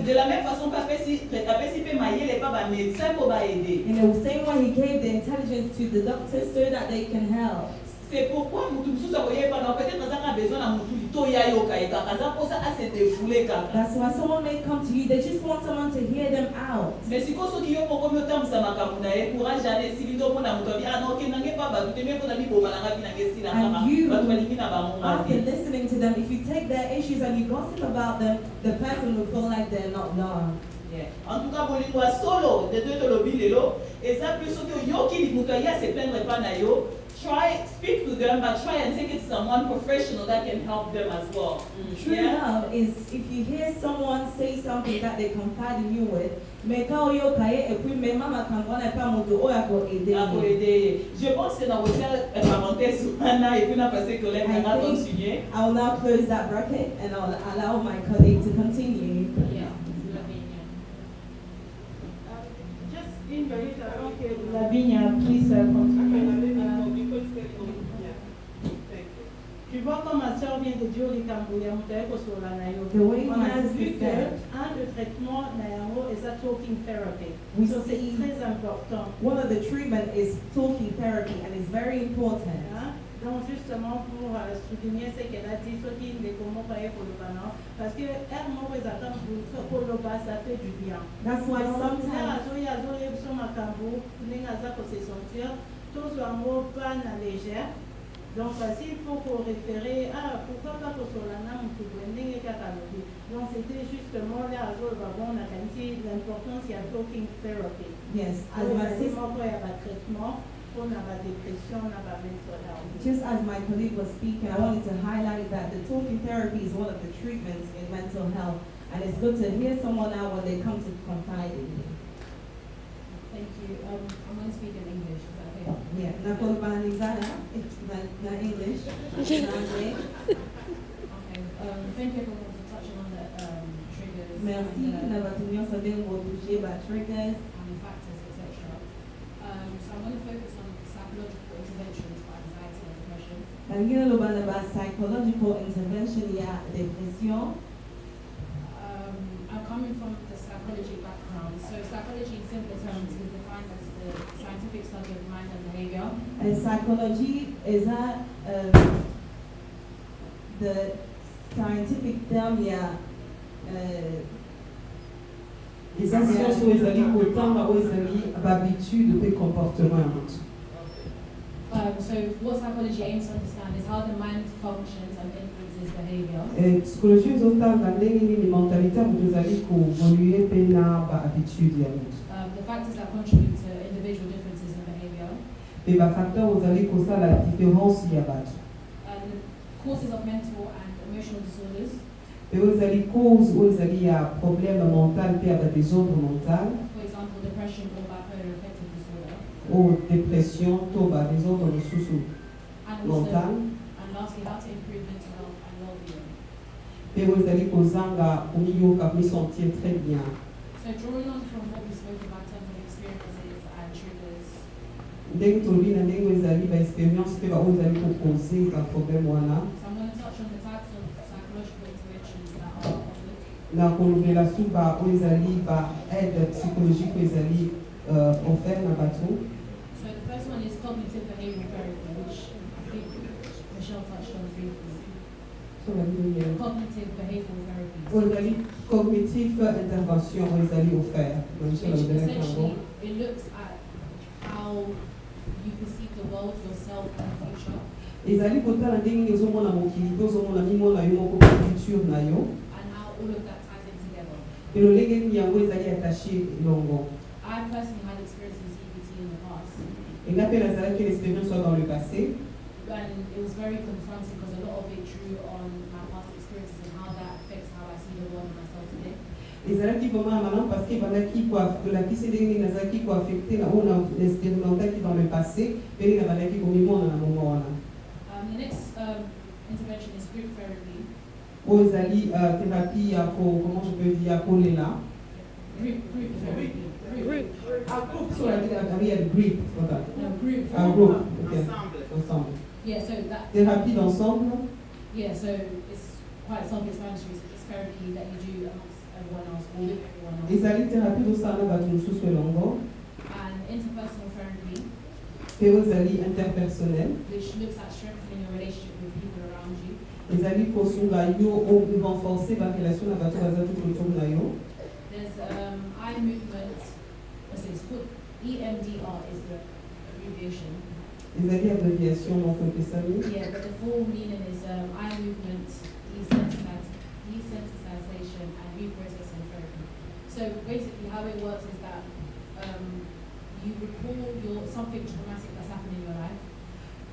De la même façon, papa si peut mailler pas ba médecin pour ba aider. In the same way, He gave the intelligence to the doctors so that they can help. C'est pourquoi mutu mususu akoye pas peut-être azaka besoin na mutu to ya yoka eka kaza posa a se défouler kaka. That's why someone may come to you. They just want someone to hear them out. Mais si ko soki yo poko myotam sa makambo na ye courage ale sili ndo mona mutu abi no ke nange pa ba teme ko na bi boma na ngapi nange sila kaka. And you, Ba twalingi na ba mo after ngati. listening to them, if you take their issues and you gossip about them, the person will feel like they're not loved. En tout cas, bolingo a solo de deux tolobi lelo et ça plus soki yo ki mutu ya se plaindre pas na yo. Try, speak to them, but try and take it to someone professional that can help them as well. True love is if you hear someone say something that they confide in you with, mais quand yo kaye et puis même maman quand on n'est pas moto o ya ko aider. Je pense que dans votre parenthèse, et puis on a passé collègue, on a continué. I will now close that bracket and I'll allow my colleague to continue. Just une minute avant que Lavinia puisse continuer. Tu vois comme ma soeur vient de dire au Cambodge, The way on my a vu sister que said, un des traitements Nayango is a talking therapy. We So c'est see- très important. one of the treatment is talking therapy and it's very important. Hein? Donc justement pour souligner ce qu'elle a dit, ce qui est comment faire pour le banan, parce que elle m'a présenté pour le bas, ça fait du bien. That's why Donc, sometimes là, il y a des gens qui sont se sentir, tous les mots pas na légère. Donc, s'il faut qu'on référer, pourquoi pas que sur la nam pour branding et catalogue. Donc, c'était justement là, on a dit l'importance il y a talking therapy. yes, as Alors, my c'est sister, il y a pas de traitement, on a pas de dépression, on a pas de mental health. just as my colleague was speaking, I wanted to highlight that the talking therapy is one of the treatments in mental health, and it's good to hear someone out when they come to confide in you. Thank you. I'm going to speak in English. Is that okay? Yeah, na kolbanizana, it's na English, na anglais. Okay. Thank you for touching on the triggers Merci, na batunyo sa din mo touché ba triggers. and the factors, etc. So I'm going to focus on psychological interventions for anxiety and depression. Nangina lo ba na ba psychological intervention ya depression? I'm coming from the psychology background. So psychology in simple terms is defined as the scientific study of mind and behavior. And psychology is that the scientific term ya Les sciences où ils allaient autant où ils allaient d'habitude de comportement. So what psychology aims to understand is how the mind functions and influences behavior. Psychologie nous entend dans les mentalités où ils allaient évoluer pena habitude ya mtu. The factors that contribute to individual differences in behavior. Et ba facteur où allaient causer la différence ya batu. And the causes of mental and emotional disorders. Et où ils allaient cause où ils allaient ya problème mental puis avec des autres mentales. For example, depression or bipolar affective disorder. Ou dépression, toba des autres ressources And also, mentales. and lastly, how to improve mental health and well-being. Et où ils allaient causer un milieu qui me sentir très bien. So drawing on from what we spoke about in terms of experiences and triggers ndenge tolobi na ndenge ezali baexpérience mpe baoyo ezali kopose baproblème wana So I'm going to touch on the types of psychological interventions that are offered. na kolobela su baoyo ezali baaide psychologique oyo ezali offert na bato. So the first one is cognitive behavioral therapy, which I think Michelle touched on briefly. So babi Cognitive behavioral therapy. oyo ezali cognitive intervention oyo ezali offert. Which essentially it looks at how you perceive the world, yourself, and the future, ezali kotala ndenge nini ozomona mokili mpe ozomona mimona yo moko mpe future na yo and how all of that ties in together. elo ndenge nini yango ezali attaché elongo. I personally had experience in CBT in the past, enga mpe nazalaki na expérience oyo dans le passé and it was very confronting because a lot of it drew on my past experiences and how that affects how I see the world and myself today. ezalaki vraiment malamu parce que ebandaki kolakisi ndenge nini nazalaki koaffecte na oyo naexpérimentaki dans le passé mpe ndenge nabandaki komimona na moma wana. The next intervention is group therapy. oyo ezali thérapie ya comment je peux dire ya kolela. Group therapy. Group. So I did a group. Okay. No, group. Group. Okay. Ensemble. Ensemble. Yeah, so that. Thérapie d'ensemble. Yeah, so it's quite self-explanatory. It's therapy that you do amongst everyone else or with everyone else. ezali thérapie tosala bato mosusu elongo. And interpersonal therapy, mpe oyo ezali interpersonnel. which looks at strengthening your relationship with people around you. ezali kosunga yo renforcer barelation na bato baza tout autour na yo. There's eye movement. It's called EMDR is the abbreviation. ezali abréviation donc opesami. Yeah, but the full meaning is eye movement desensitization and reprocessing therapy. So basically, how it works is that you recall something traumatic that's happened in your life,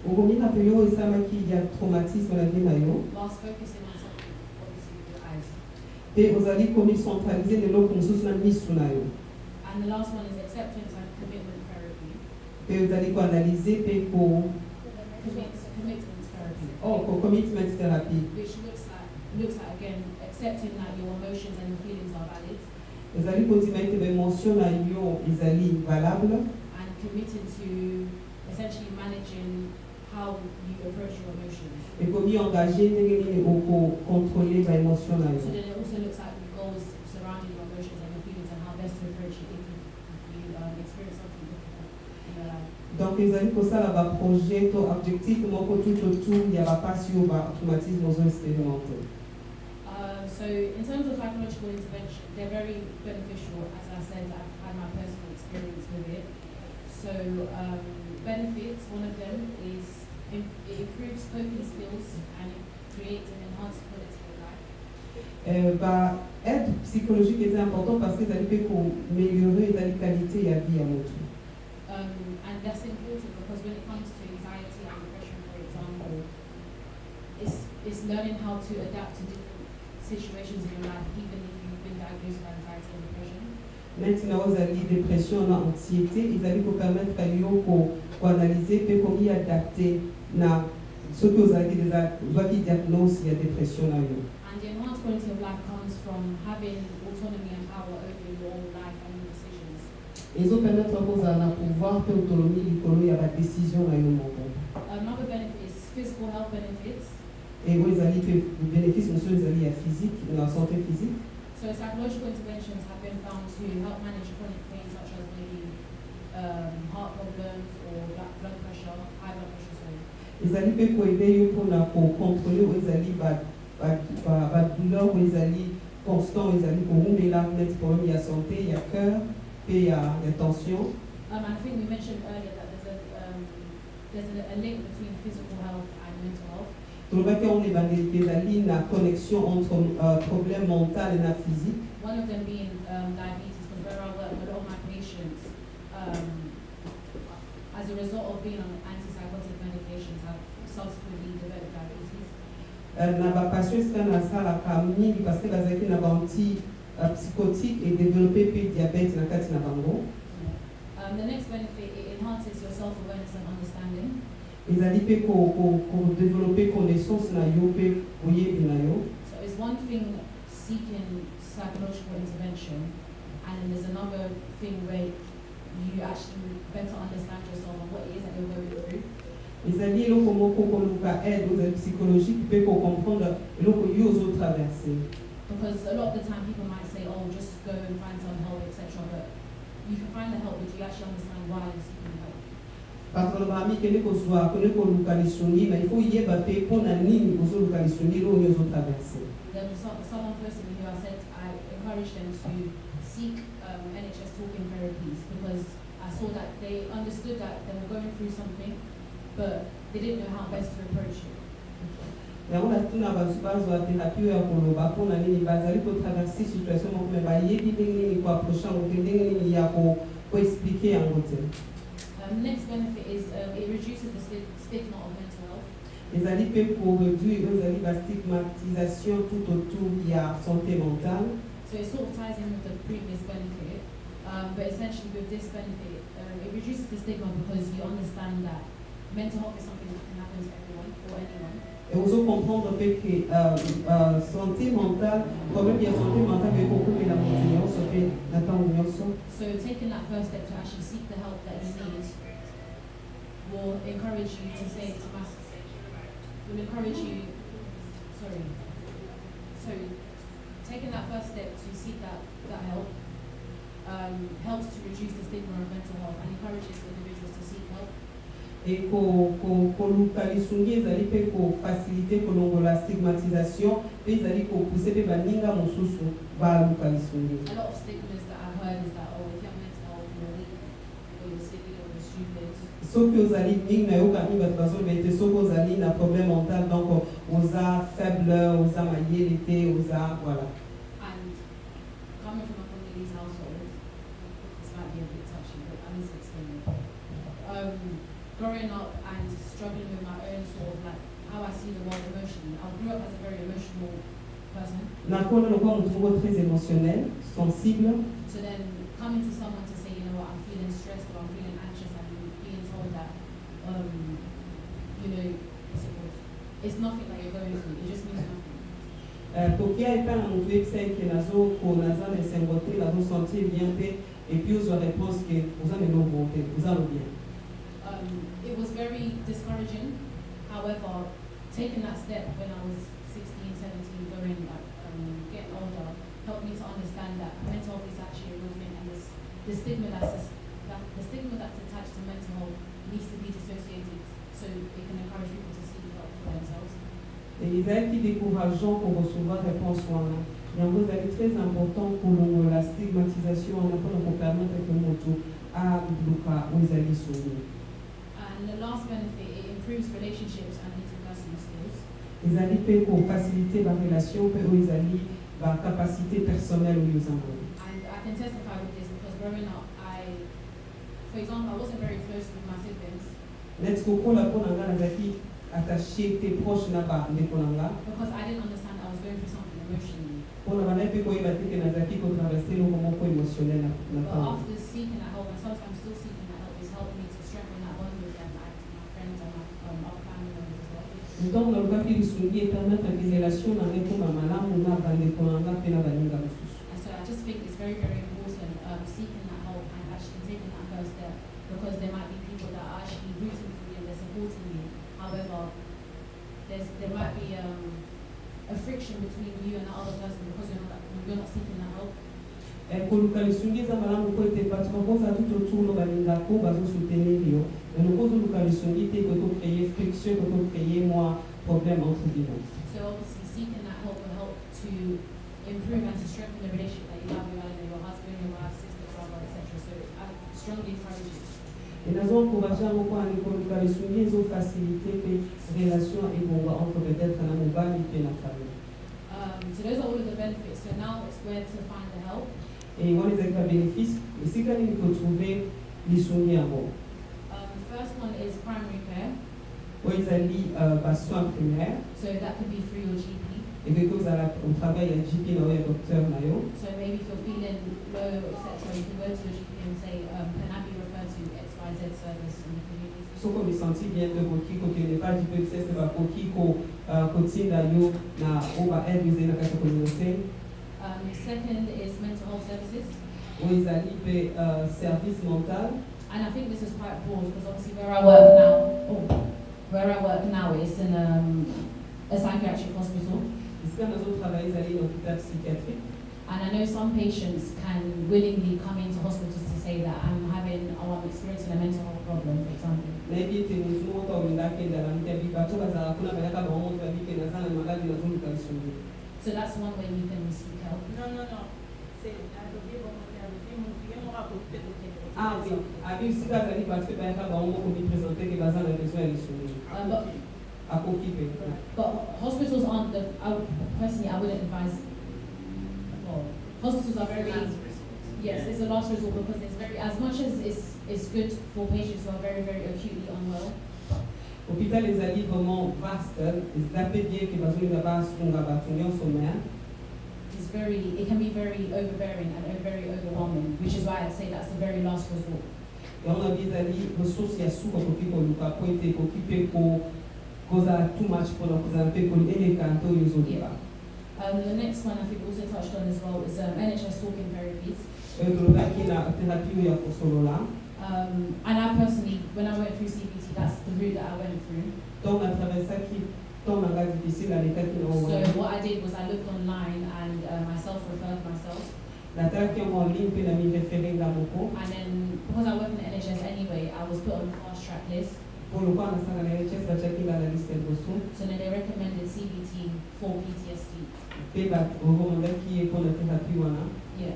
okomi rapele oyo esalamaki ya traumatisme na vie na yo whilst focusing on something obviously with your eyes. mpe ozali komi centralize na eloko mosusu na misu na yo And the last one is acceptance and commitment therapy. mpe ozali koanalyze mpe Commitment therapy. commitment therapy Which looks at again accepting that your emotions and your feelings are valid ezali kondima ete baémotion na yo ezali valable and committed to essentially managing how you approach your emotions. ekomi engage ndenge nini okocontrole baémotion na yo. So then it also looks at the goals surrounding your emotions and your feelings and how best to approach it if you experience something difficult in your life. donc ezali kosala baprojet to objectif moko tout autour ya bapasi oyo batraumatisme ozo expérimente. So in terms of psychological intervention, they're very beneficial. As I said, I've had my personal experience with it. So benefits, one of them is it improves coping skills and it creates an enhanced quality of life. Aide psychologique est important parce que ezali mpe koaméliorer ezali qualité ya vie ya moto. And that's important because when it comes to anxiety and depression, for example, it's learning how to adapt to different situations in your life, even if you've been diagnosed with anxiety and depression. Maintenant ozali dépression na anxiété ezali kopermettre yo koanalyse mpe komi adapte na soki ozalaki ozwaki diagnose ya dépression na yo. And the enhanced quality of life comes from having autonomy and power over your own life and your decisions. ezopermettre kozala na pouvoir mpe autonomie likolo ya badécision na yo moko. Another benefit is physical health benefits. Et oyo ezali mpe bénéfice mosusu ezali ya physique na santé physique. So psychological interventions have been found to help manage chronic pain such as maybe heart problems or blood pressure, high blood pressure, sorry. ezali mpe koede yo mpona kocontrole oyo ezali badouleur oyo ezali constant oyo ezali korumela neti problème ya santé ya cœur mpe ya tension. And I think we mentioned earlier that there's a link between physical health and mental health. tolobaki on ebandeli ezali na connexion entre problème mental na physique. One of them being diabetes, because where I work, a lot of my patients, as a result of being on antipsychotic medications, have subsequently developed diabetes. Na bapatient esika nasalaka mingi parce que bazalaki na baanti psychotique et développé mpe diabète na kati na bango. The next benefit, it enhances your self-awareness and understanding. ezali mpe kodéveloppe connaissance na yo mpe boyebi na yo. So it's one thing seeking psychological intervention, and there's another thing where you actually better understand yourself and what it is that you're going through. ezali eloko moko koluka aide aux aides psychologiques mpe kocomprendre eloko yo ozotraverse. Because a lot of the time people might say, oh, just go and find some help, etc. But you can find the help, but you actually understand why you're seeking help. Patoloba mi kele kozwa kele koluka lisungi na ifo yeba pe pona nini kozoluka lisungi lo nyo ozotraverse. There was someone person who I said I encouraged them to seek NHS talking therapies because I saw that they understood that they were going through something, but they didn't know how best to approach it. yango natuna bazwa thérapie ya koloba mpona nini bazali kotraverse situation moko me bayebi ndenge nini koapproche yango te ndenge nini ya koexplike yango te. Next benefit is it reduces the stigma of mental health. ezali mpe koréduire ezali bastigmatisation tout autour ya santé mentale. So it sort of ties in with the previous benefit, but essentially with this benefit, it reduces the stigma because you understand that mental health is something that can happen to everyone or anyone. Et vous comprendre que santé mentale, problème de santé mentale est beaucoup plus la mondiale, ce que n'attendons pas. So taking that first step to actually seek the help that you need will encourage you to say to us, will encourage you. Sorry. So taking that first step to seek that help helps to reduce the stigma of mental health and encourages individuals to seek help. Et koluka lisungi ezali mpe kofacilite kolongola stigmatisation mpe ezali kopousse mpe baninga mosusu baluka lisungi. A lot of stigmas that I've heard is that, oh, if you have mental health, you're weak, or you're silly, or you're stupid. soki ozali mingi nayokani bato bazoloba ete soki ozali na problème mental donc oza faible, oza mayele te, oza voilà. And coming from a Congolese household, this might be a bit touchy, but I need to explain it. Growing up and struggling with my own sort of like how I see the world emotionally. I grew up as a very emotional person. Nakona lokwa mutu très émotionnel, sensible. So then coming to someone to say, you know what, I'm feeling stressed or I'm feeling anxious and being told that, you know, it's nothing that you're going through. It just means nothing. Tokia epa na mutu exeke nazo ko naza mesengote nazo sentir bien te et puis ozo réponse que oza melo bonte, oza lo bien. It was very discouraging. However, taking that step when I was 16, 17, going like, getting older, helped me to understand that mental health is actually a real thing, and the stigma that's attached to mental health needs to be dissociated, so it can encourage people to seek help for themselves. Et il va être décourageant pour recevoir réponse wana. Yango ezali très important kolongola la stigmatisation wana mpona kopermettre que moto aluka oyo ezali lisungi. And the last benefit, it improves relationships and interpersonal skills. Ezali mpe kofacilite barelation mpe oyo ezali bacapacité personnelle oyo ozango. And I can testify with this because growing up, for example, I wasn't very close with my siblings. Net kokola mpona nga nazalaki attaché te proche na bandeko na nga. Because I didn't understand I was going through something emotionally. Mpona bana mpe koyeba te ke nazalaki kotraverse eloko moko émotionnel na But ntango. after seeking that help, and sometimes still seeking that help, is helping me to strengthen that bond with them, like my friends and my other family members as well. Ntango nalukaki lisungi epermettre ke relation na nga ekoma malamu na bandeko na nga mpe na baninga mosusu. And so I just think it's very, very important seeking that help and actually taking that first step, because there might be people that are actually rooting for you and they're supporting you. However, there might be a friction between you and the other person because you're not seeking that help. Koluka lisungi eza malamu po ete bato bakoza tout autour no balingako bazosoutenir yo. Mais nokozoluka lisungi te kokocréer friction, kokocréer mwa problème entre bino. So obviously seeking that help will help to improve and to strengthen the relationship that you have with either your husband, your wife, sister, brother, etc. So I strongly encourage you. Et nazo encouragé yango kwa ni koluka lisungi ezofacilite mpe relation ebongwa entre peut-être na mobali mpe na famille. So those are all of the benefits. So now it's where to find the help. Et wana ezalika bénéfice esika nini kotrouve lisungi yango. First one is primary care. Oyo ezali basoin primaire. So that could be through your GP. Ekoki kozala au travail ya GP na oyo ya docteur na yo. So maybe if you're feeling low, etc., you can go to your GP and say, can I be referred to XYZ service in the community? Soko misanti bien te koki kokende pa jipe bisese bakoki kotinda yo na oyo ba aide ezali na kati ya communauté. Second is mental health services. oyo ezali mpe service mental. And I think this is quite broad because obviously where I work now is in a psychiatric hospital. Esika nazotravaille ezali na hôpital psychiatrique. And I know some patients can willingly come into hospitals to say that I'm experiencing a mental health problem, for example. Maybe it's in the water in that case that I'm telling you, but so that's one way you can seek help. No. Ah oui, abi si ka zali parce que ba ka ba on ko mi présenter que bazan a besoin de sourire. But hospitals aren't personally I wouldn't advise. Well, hospitals are very yes, it's a last resort because it's very as much as it's good for patients who are very very acutely unwell. Hôpital ezali vraiment vaste, d'après bien que bazon na ba sunga ba tunyo sommaire. It can be very overbearing and very overwhelming, which is why I'd say that's the very last resort. Et on a bizali ressources ya suko ko ko luka pointe ko kipe ko causa too much pour la causa pe ko ele canto yuzo diba. The next one I think also touched on as well is NHS talking therapies. And I personally, when I went through CBT, that's the route that I went through. So what I did was I looked online and I self-referred myself. And then because I work in the NHS anyway, I was put on the fast track list. So then they recommended CBT for PTSD. Yeah.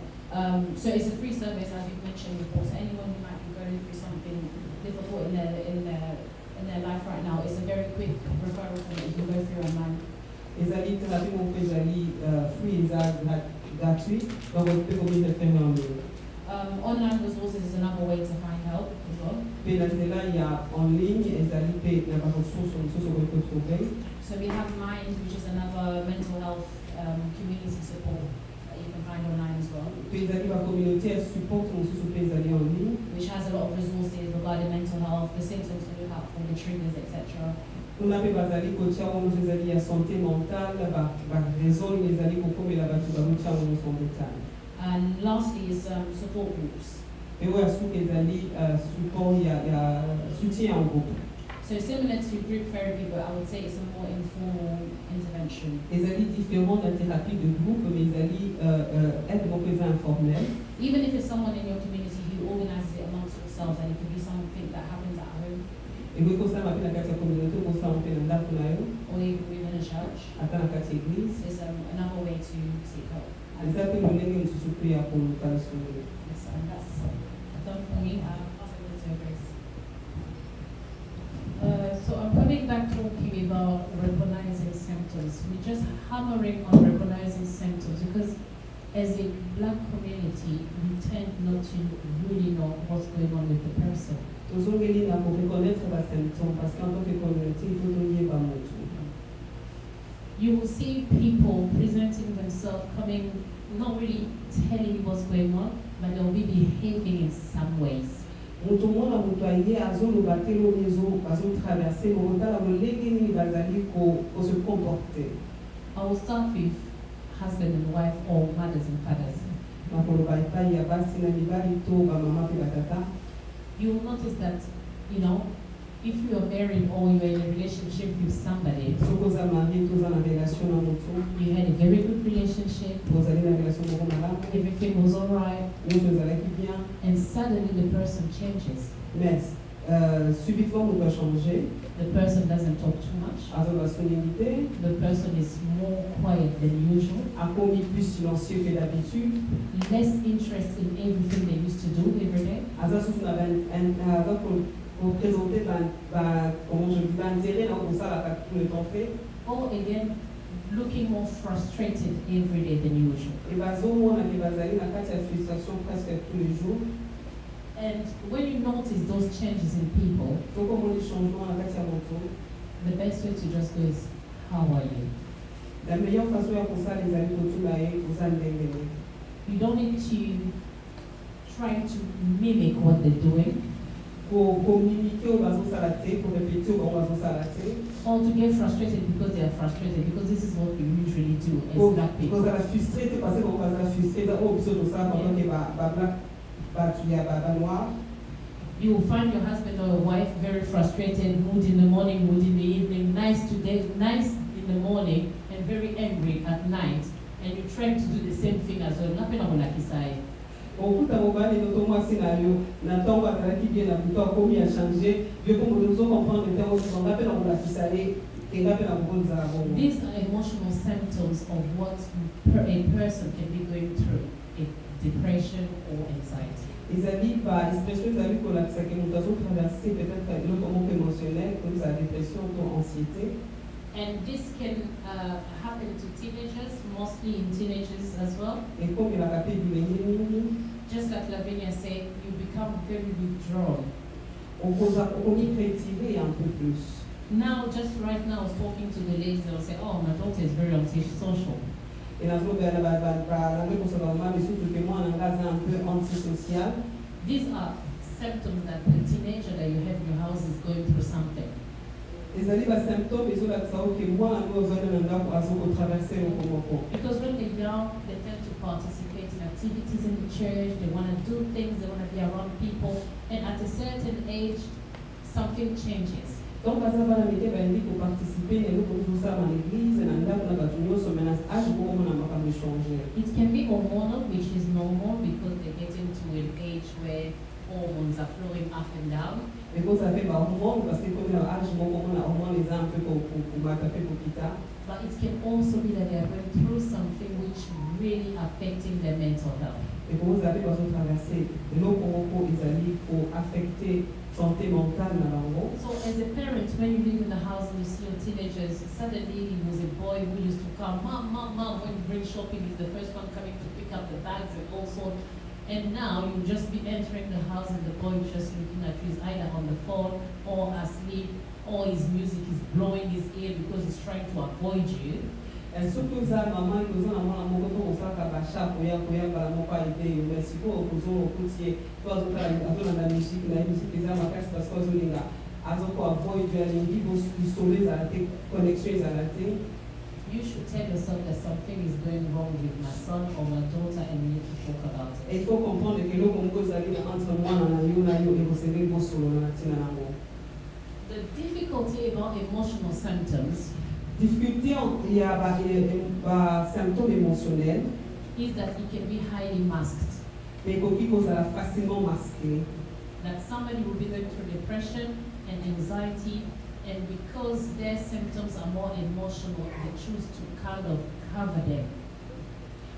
So it's a free service, as you've mentioned before. So anyone who might be going through something difficult in their life right now, it's a very quick referral form that you can go through online. Online resources is another way to find help as well. So we have Mind, which is another mental health community support that you can find online as well. Which has a lot of resources regarding mental health, the symptoms to look out for, the triggers, etc. And lastly is support groups. So similar to group therapy, but I would say it's a more informal intervention. Even if it's someone in your community who organizes it amongst yourselves, and it could be something that happens at home. Or even within a church. It's another way to seek help. Yes, and that's done for me. I'll pass it over to Grace. So I'm coming back talking about recognizing symptoms. We're just hammering on recognizing symptoms because as a black community, we tend not to really know what's going on with the person. You will see people presenting themselves, coming, not really telling you what's going on, but they'll be behaving in some ways. I will start with husband and wife or mothers and fathers. You will notice that, if you are married or you are in a relationship with somebody, you had a very good relationship, everything was alright, and suddenly the person changes. The person doesn't talk too much. The person is more quiet than usual. Less interest in everything they used to do every day. Or again, looking more frustrated every day than usual. And when you notice those changes in people, the best way to just go is, how are you? You don't need to try to mimic what they're doing. pour communiquer au bazo salaté, pour répéter au bazo salaté. Or to get frustrated because they are frustrated, because this is what we usually do as black people. Because elle a frustré, parce qu'on va la frustrer, oh, c'est tout ça, pendant que black, tu y a noir. You will find your husband or your wife very frustrated, mood in the morning, mood in the evening, nice in the morning, and very angry at night. And you're trying to do the same thing as well. Nothing on like side. Okuta mobali notomo scénario na ntongo azalaki bien na buto akomi a changé yo ko mozo comprendre ntango zonga pe na kolakisa ye kenga pe na kokonza bongo. These are emotional symptoms of what a person can be going through, a depression or anxiety. Ezali ba expression ezali kolakisa ke moto azotraverse peut-être eloko moko émotionnel comme la dépression ou anxiété. And this can happen to teenagers, mostly in teenagers as well. Et comme il a rappelé bilenge mingi, just like Lavinia said, you become very withdrawn. On y retirer un peu plus. Now, just right now, I was talking to the ladies, they will say, oh, my daughter is very antisocial. Et la journée, elle va mais surtout que moi, on a un peu antisocial. These are symptoms that the teenager that you have in your house is going through something. Les symptômes, ils ont la que moi, nous avons traversé le Komoko. Because when they're young, they tend to participate in activities in the church, they want to do things, they want to be around people, and at a certain age, something changes. Donc, par exemple, on a pour participer, nous pouvons faire dans l'église, et nous avons changer. It can be hormonal, which is normal because they get into an age where hormones are flowing up and down. Mais quand ça fait hormone, parce que comme l'âge, on a hormone les un peu pour m'attraper pour quitter. But it can also be that they are going through something which really affecting their mental health. Et comme vous avez besoin de traverser, l'eau ils allaient pour affecter santé mentale dans l'enfant. So as a parent, when you live in the house and you see your teenagers, suddenly it was a boy who used to come, mom, when you bring shopping, he's the first one coming to pick up the bags and all sorts. And now you'll just be entering the house and the boy is just looking at you, he's either on the phone or asleep, or his music is blowing his ear because he's trying to avoid you. And surtout ça, maman, ils ont un moment où on s'en cabacha pour y aller, pas aider, mais si vous opposez au côté, vous avez la musique, les amis, parce que vous avez encore avoid you, and you isolate la connexion à la télé. You should tell yourself that something is going wrong with my son or my daughter and we need to talk about it. Il faut comprendre que l'eau comme vous allez entre moi et vous savez vos solo na tinango. The difficulty about emotional symptoms, difficulté il y a symptômes émotionnels, is that it can be highly masked. Mais qui cause facilement masqué. That somebody will be going through depression and anxiety, and because their symptoms are more emotional, they choose to kind of cover them.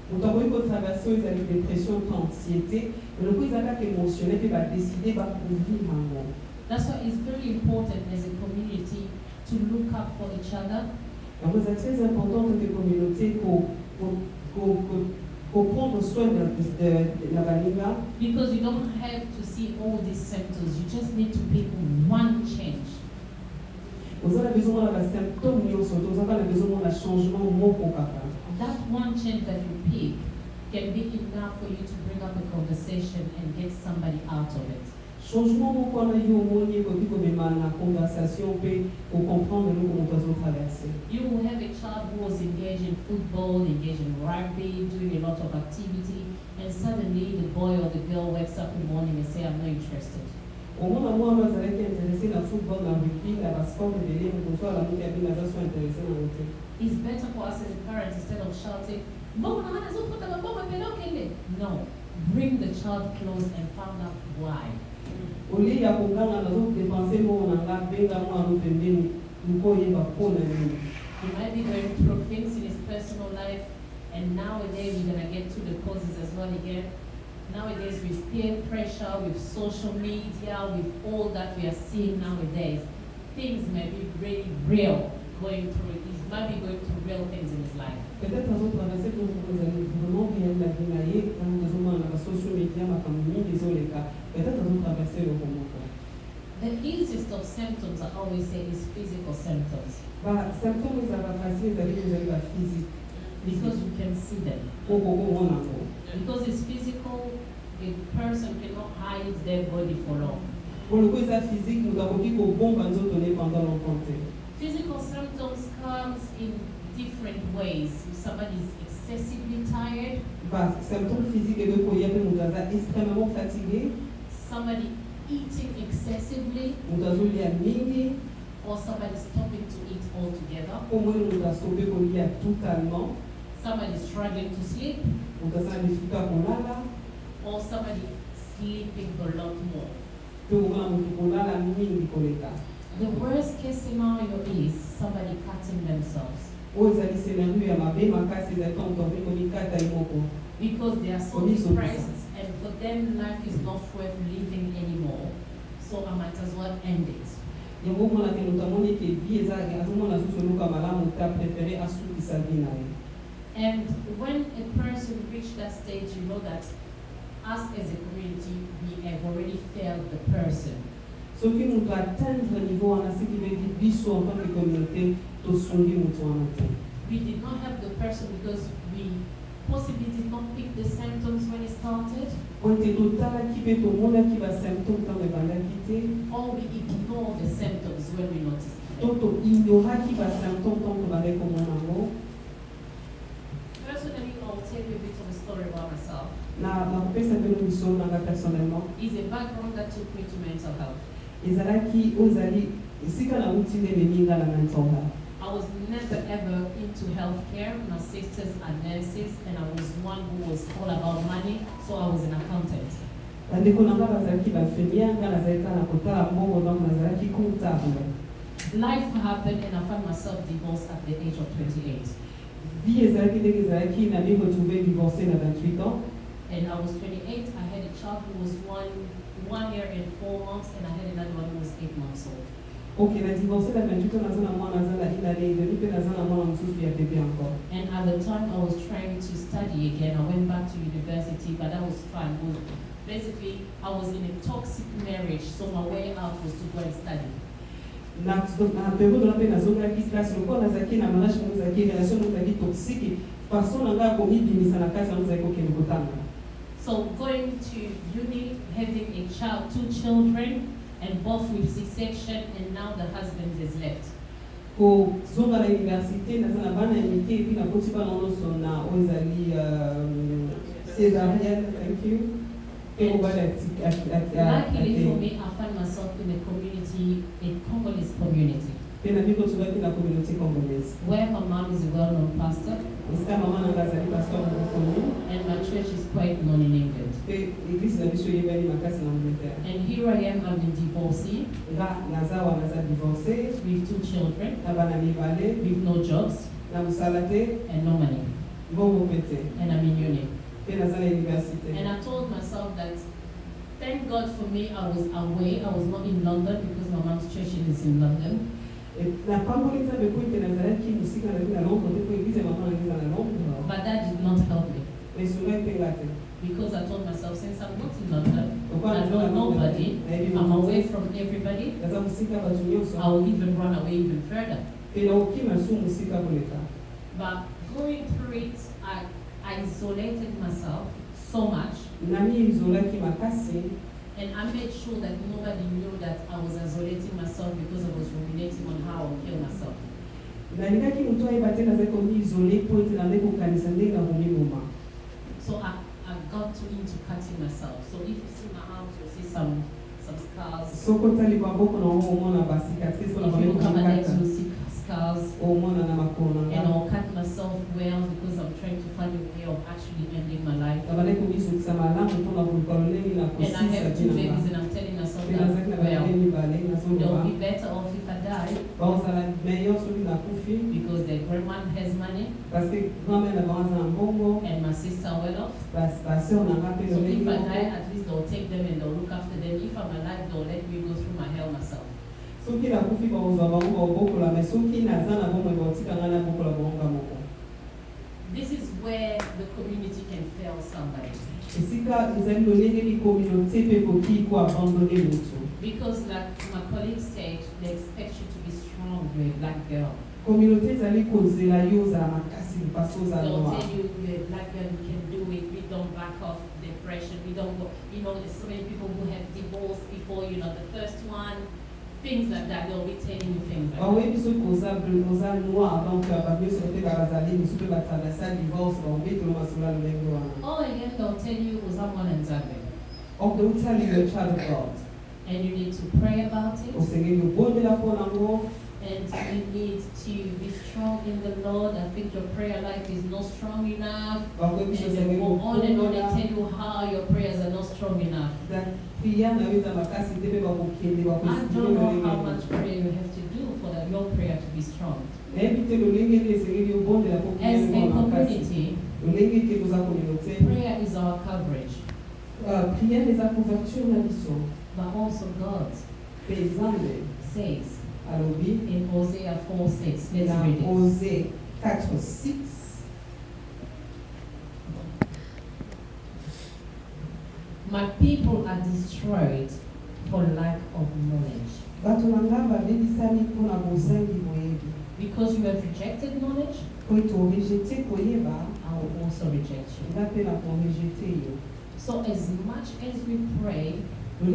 Autant que traverser une dépression, anxiété, mais le coup d'attaque émotionnelle qui va décider va couvrir un mot. That's why it's very important as a community to look up for each other. Donc c'est très important en tant que communauté pour prendre soin de la valeur. Because you don't have to see all these symptoms, you just need to pick one change. Vous avez besoin d'un symptôme, vous avez besoin d'un changement mot pour papa. That one change that you pick can be enough for you to bring up a conversation and get somebody out of it. Changement mot qu'on a eu au monde, comme la conversation pour comprendre nous comment nous avons traversé. You will have a child who was engaged in football, engaged in rugby, doing a lot of activity, and suddenly the boy or the girl wakes up in the morning and say, I'm not interested. Au moins, moi, je suis intéressé dans le football, dans le rugby, dans le sport de l'élève, pour soit la mouille qui a intéressé dans le thé. It's better for us as parents instead of shouting, no, bring the child close and find out why. Au lieu de dépenser mon engagement, he might be going through things in his personal life, and nowadays we're going to get to the causes as well again. Nowadays, with peer pressure, with social media, with all that we are seeing nowadays, things may be really real going through. He might be going through real things in his life. Peut-être qu'on va traverser pour vous vraiment réel la vie quand nous sommes dans la social media, ma famille, désolé cas. Peut-être qu'on va traverser le moment. The easiest of symptoms, I always say, is physical symptoms. Bah, symptômes, ça va facile, vous avez la physique. Because you can see them. Because it's physical, a person cannot hide their body for long. pour le coup eza physique moto akoki kobomba nzoto ne pendant longtemps te. Physical symptoms comes in different ways. If somebody is excessively tired, symptômes physiques ebe koya mpe moto aza extrêmement fatigué, somebody eating excessively, moto azolia mingi, or somebody stopping to eat altogether, au moins moto astope kolia totalement, somebody struggling to sleep, moto aza na difficulté ya kolala, or somebody sleeping a lot more. mpe omona moto kolala mingi koleka. The worst case scenario is somebody cutting themselves oyo ezali scénario ya mabe makasi ezali ntango moto akoki komikata ye moko because they are so depressed and for them life is not worth living anymore, so I might as well end it. yango omona ke moto amoni ete vie eza azomona susu eluka malamu te apréféré asukisa vie na ye. And when a person reaches that stage, you know that us as a community, we have already failed the person. soki moto atteindre niveau wana ce qui veut dire biso en tant que communauté tosungi moto wana te. We did not help the person because we possibly did not pick the symptoms when it started, po ete totalaki mpe tomonaki basymptôme ntango ebandaki te, or we ignore the symptoms when we notice to them. toignoraki basymptôme ntango tobandaki komona yango. Personally, I'll tell you a bit of a story about myself. nakopesa mpe no lisolo nanga personnellement. It's a background that took me to mental health. ezalaki oyo ezali esika na uti nde ememinga na mental health. I was never ever into healthcare. My sisters are nurses, and I was one who was all about money, so I was an accountant. bandeko na nga bazalaki bainfirmière, nga nazalaki na kotala mbongo, donc nazalaki comptable. Life happened, and I found myself divorced at the age of 28. vie ezalaki ndenge ezalaki na mi retrouvé divorcé na 28 ans. And I was 28. I had a child who was one year and 4 months, and I had another one who was 8 months old. ok na divorcé na 28 ans, naza na mwana aza na une année et demie, mpe naza na mwana mosusu ya bébé encore. And at the time, I was trying to study again. I went back to university, but that was fine. Well, basically, I was in a toxic marriage, so my way out was to go and study. na période wana mpe nazongaki classe lokola nazalaki na mariage mo ezalaki relation mo ezalaki toxique, façon na ngai komibimisa na kasi yango ezalaki kokende kotanga. So going to uni, having a child, 2 children, and both with C-section, and now the husband has left. kozonga na université naza na bana ya mike epi nakoti bana nyonso na oyo ezali césarienne. Thank you. Luckily for me, I found myself in a community, a Congolese community, na communauté congolaise. where my mom is a well-known pastor, esika mama na nga azali pasteur mokoni, and my church is quite known in England. mpe église na biso eyebani makasi na Angleterre. And here I am, I'm a divorcee nga naza wana naza divorcé with 2 children, na bana mibale with no jobs na mosala te, and no money, mbongo mpe te, and I'm in uni. mpe naza na université. And I told myself that, thank God for me, I was away. I was not in London because my mom's church is in London. na pamboli nzambe po ete nazalaki mosika nazali na Londres te po église ya mama na ngai eza na Londres, But that did not help me esunga epenga te. because I told myself, since I'm not in London, Lokola I know nobody, nayebi I'm moto away te, from everybody, naza mosika bato nyonso, I will even run away even further. mpe naokima su mosika koleka. But going through it, I isolated myself so much, nami izolaki makasi, and I made sure that nobody knew that I was isolating myself because I was ruminating on how I would kill myself. nalingaki moto ayeba te nazali komi-isole po ete nazali kokanisa ndenge nakomiboma. So I got into cutting myself. So if you see my arms, you'll see some scars. soko otali maboko na yango omona basicatrice mpona If you look at my legs, komikata, you'll see scars. omona na makolo na And nga. I'll cut myself well because I'm trying to find a way of actually ending my life. nazalaki komisukisa malamu mpona koluka lolenge na And I kosisa have 2 tina babies, nga. and I'm telling myself mpe nazalaki na that, well, babebe mibale they'll nazoloba be better off if I die baozala meilleur soki nakufi, because their grandma has money parce que grand-mère na bango aza na mbongo, and my sister well off. baseur na nga mpe So lolenge if I moko. die, at least they'll take them and they'll look after them. If I'm alive, they'll let me go through my hell myself. soki nakufi bakozwa bango baobokola, mais soki naza na bomoi baotika nga nabokola bango moko. This is where the community can fail somebody. esika ezali lolenge ni communauté mpe koki koabandone motu. Because like my colleague said, they expect you to be strong, you're a black girl. communauté ezali kozela yo ozala makasi mpasi ozala They'll noir. tell you, you're a black girl, you can do it, we don't back off depression. we don't go. You know, there's so many people who have divorced before, you know, the first one, things like that. They'll be telling you things like that. Oui, biso koza bleu, koza noir, donc babio sote barazali, biso pe batabasa divorce, bambi to masula lwengo wana. All again, they'll tell you Uzaman and Zabe. Or they will tell you you're a child of God. And you need to pray about it. Osenge yo bonde la ponango. And you need to be strong in the Lord. I think your prayer life is not strong enough. And they go on and on and tell you how your prayers are not strong enough. I don't know how much prayer you have to do for your prayer to be strong. As a community, prayer is our coverage. But also God says in Hosea 4:6, let's read it. Hosea 4:6. My people are destroyed for lack of knowledge. Because you have rejected knowledge, I will also reject you. So as much as we pray, as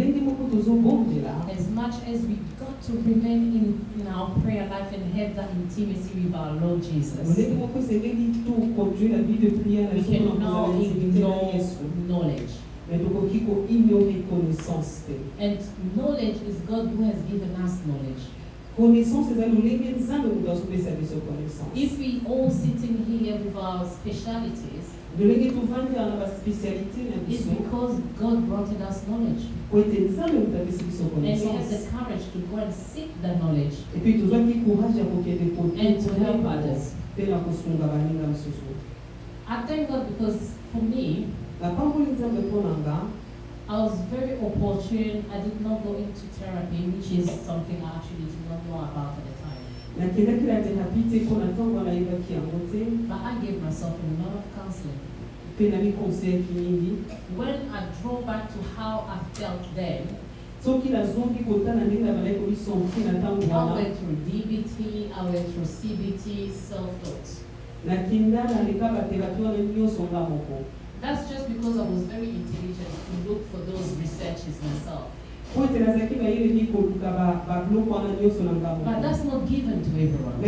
much as we got to remain in our prayer life and have that intimacy with our Lord Jesus, we cannot ignore knowledge. And knowledge is God who has given us knowledge. If we all sitting here with our specialities, it's because God brought us knowledge. And we have the courage to go and seek the knowledge and to help others. I thank God because for me, I was very opportune. I did not go into therapy, which is something I actually did not know about at the time. But I gave myself a lot of counseling. When I drove back to how I felt then, I went through DBT, I went through CBT, self-taught. That's just because I was very intelligent to look for those researches myself. But that's not given to everyone.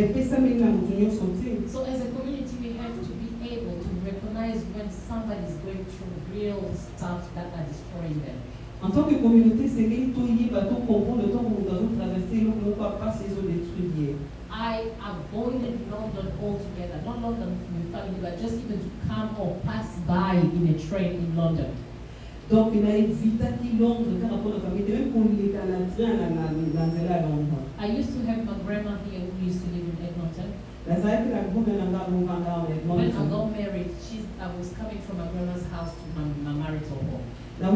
So as a community, we have to be able to recognize when somebody is going through real stuff that are destroying them. En tant que communauté, c'est que tout y va tout comprendre le temps que nous devons traverser, nous ne pouvons pas passer sur des trucs. I avoided London altogether. Not London with my family, but just even to come or pass by in a train in London. Donc il a évité Londres car pour la famille, même pour les Canadiens dans Londres. I used to have my grandma here who used to live in Edmonton. When I got married, I was coming from my grandma's house to my marital home. My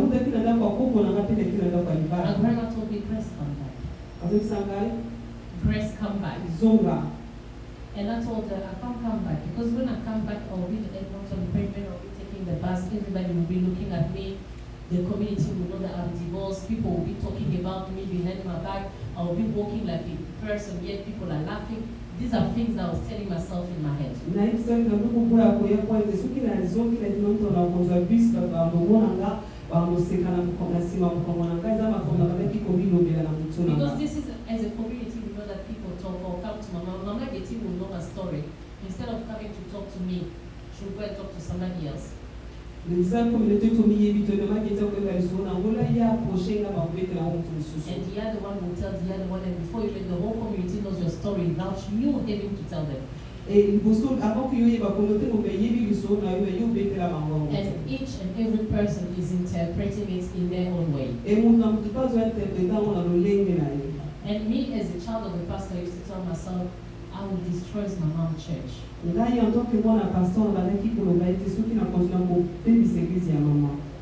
grandma told me, Grace, come back. Grace, come back. And I told her, I can't come back because when I come back, I'll be in Edmonton, I'll be taking the bus, everybody will be looking at me. The community will know that I'm divorced. People will be talking about me behind my back. I will be walking like a person, yet people are laughing. These are things that I was telling myself in my head. Because this is, as a community, we know that people talk or come to Mama. Mama Getty will know her story. Instead of coming to talk to me, she'll go and talk to somebody else. And the other one will tell the other one, and before even the whole community knows your story without you having to tell them. And each and every person is interpreting it in their own way. And me, as a child of a pastor, I used to tell myself, I will destroy my mom's church.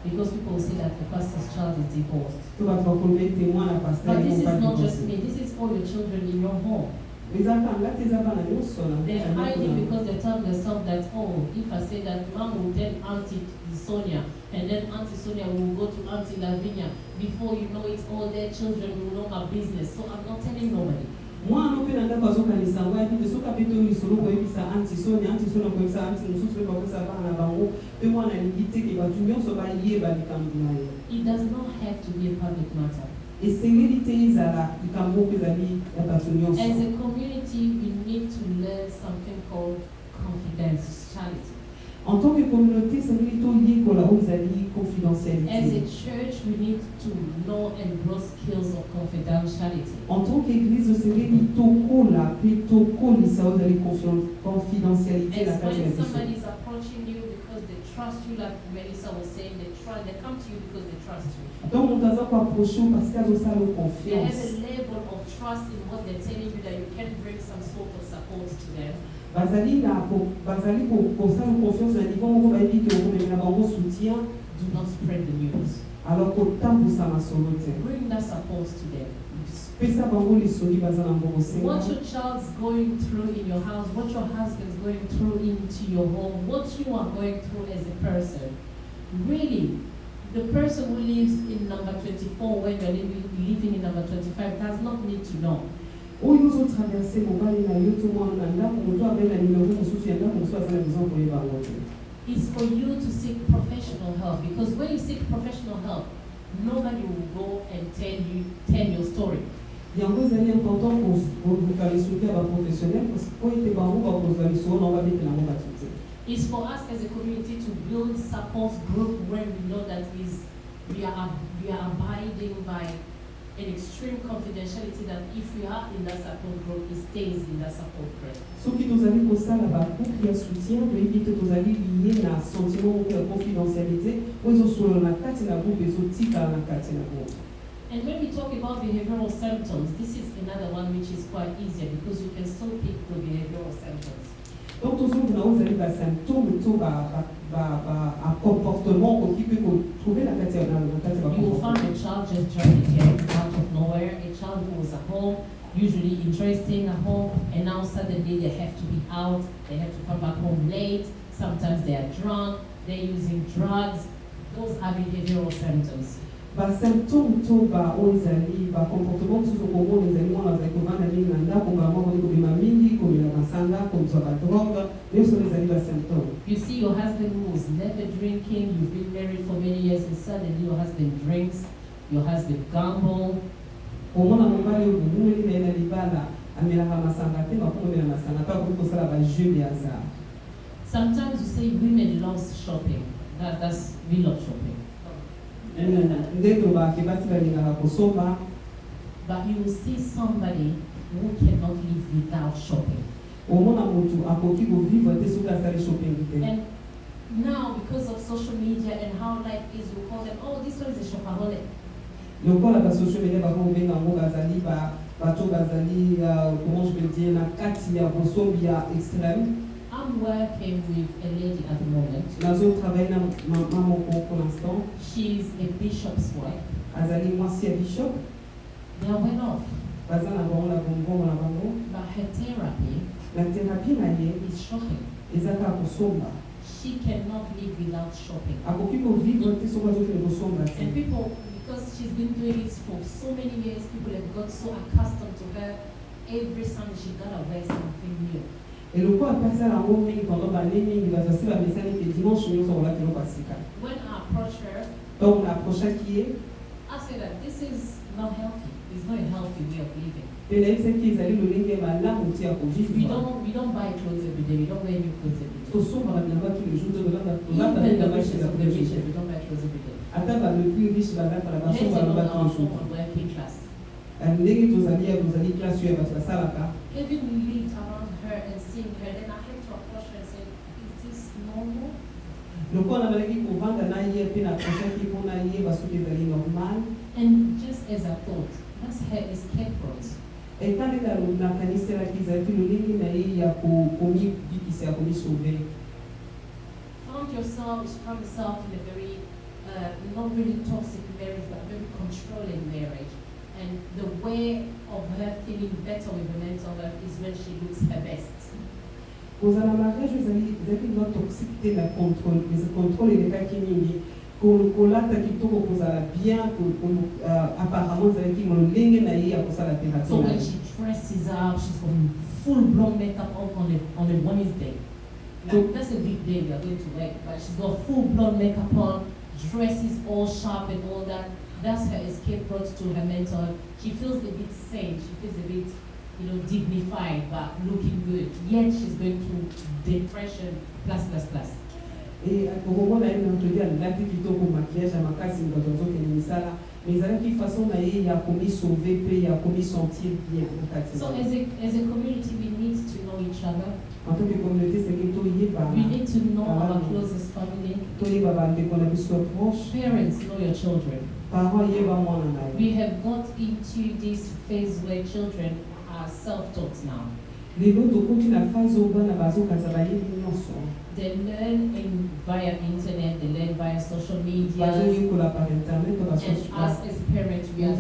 Because people say that the pastor's child is divorced. But this is not just me, this is all your children in your home. They're hiding because they tell themselves that, oh, if I say that Mom will tell Auntie Sonia, and then Auntie Sonia will go to Auntie Lavinia, before you know it, all their children will know my business. So I'm not telling nobody. Moi, non plus, nanda bazo kanisa ngo ya pite soka pete oli solo ko yebisa anti so ko yebisa anti mususu pe ko sa ba na bango pe moi na limite ke ba tunyo so ba yeba likambo na ye. It does not have to be a public matter. Et c'est l'élite izala likambo ke zali ya ba tunyo. As a community, we need to learn something called confidentiality. En tant que communauté, c'est plutôt lié pour la confidentialité. As a church, we need to know and grow skills of confidentiality. En tant qu'église, c'est plutôt la plutôt ça vous avez confidentialité la As when somebody is approaching you because they trust you, like Melissa was saying, they come to you because they trust you. Donc on doit approcher parce qu'ils ont ça They have confiance. a level of trust in what they're telling you that you can bring some sort of support to them. Bazali pour ça confiance à niveau on va éviter que on a un soutien. Do not spread the news. Alors qu'au temps pour ça ma solote. Bring that support to them. Pesa bango les soli bazana mbongo senga. What your child's going through in your house, what your husband's going through into your home, what you are going through as a person. Really, the person who lives in number 24 when you're living in number 25 does not need to know. Oyo zo traverser mobali na yoto mwana ndako mtu abela nimero mususu ya ndako mususu azana besoin pour yeba ngote. Is for you to seek professional help, because when you seek professional help, nobody will go and tell your story. Yango ezali important pour kalisouki aba professionnel parce que ete bango ba kozaliso na ba bete na ba tute. It's for us as a community to build support group where we know that we are abiding by an extreme confidentiality, that if we are in that support group, it stays in that support group. Soki tozali kosala ba groupe ya soutien toyebi te tozali lié na sentiment ya confidentialité oyo ezosolola na kati na groupe ezotikala na kati na groupe. And when we talk about behavioral symptoms, this is another one which is quite easier because you can still pick the behavioral symptoms. Donc toujours na ozali ba symptômes to ba comportement ko ki peut trouver na kati na kati ba. You will find a child just joined again out of nowhere, a child who was at home, usually interesting at home, and now suddenly they have to be out, they have to come back home late, sometimes they are drunk, they're using drugs. Those are behavioral symptoms. Ba symptômes to ba ozali ba comportement tuzo ko mo ezali mwana za ko vanda mingi na ndako ba mama ko bima mingi ko bila masanga ko zo ba drogue yeso ezali ba symptômes. You see your husband who was never drinking, you've been married for many years, and suddenly your husband drinks, your husband gamble. Omona mobali obumuli na ina libala amelaka masanga te ba ko mela masanga pa ko sala ba jeu ya za. Sometimes you say women love shopping. That's we love shopping. But you will see somebody who cannot live without shopping. And now, because of social media and how life is, we call them, oh, this one is a shopaholic. I'm working with a lady at the moment. She's a bishop's wife. They are well off. But her therapy is shopping. She cannot live without shopping. And people, because she's been doing it for so many years, people have got so accustomed to her. Every Sunday she gotta wear something new. Et le quoi après ça la roue pendant la ligne il va passer la message que dimanche nous sommes là qui nous passe ça. When I approach her, donc l'approche qui est I say that this is not healthy. It's not a healthy way of living. Et là c'est qu'ils allaient le ligne là où tu as conduit. We don't buy clothes every day. We don't wear new clothes every day. Tout ça on va là-bas tous les jours de là Even the richest of the rich, we don't buy clothes every day. Attends le plus riche va là pour la façon va là tous les jours. Working class. Ndenge tozali classe ya batu basalaka. Even we lived around her and seeing her, then I had to approach her and say, is this normal? And just as I thought, that's her escape route. Found yourself in a very, not really toxic marriage, but very controlling marriage. And the way of her feeling better with her mental health is when she looks her best. Kozala mariage ezali na toxicité na contrôle, mais contrôle est pas kinini. Kolata kitoko kozala bien, apparemment ezali ki molenge na ye ya kosala thérapie. So when she dresses up. She's got full-blown makeup on a Wednesday. So that's a big day we are going to work, but she's got full-blown makeup on, dresses all sharp and all that. That's her escape route to her mental health. She feels a bit sane. She feels a bit, dignified, but looking good. Yet she's going through depression, plus. Et akomona ye nantodi alati kitoko maquillage ya makasi bato azokende misala mais ezalaki façon na ye ya komisauve mpe ya komisentir bien na kati. So as a community, we need to know each other. En tant que communauté, c'est que toyeba. We need to know our closest family. Toyeba bandeko na biso proche. Parents, know your children. Parents yeba mwana na ye. We have got into this phase where children are self-taught now. Lelo tokoti na phase oyo bana bazokanisa bayebi nyonso. They learn via internet, they learn via social media. Bazoyekola par internet, and us as parents, we are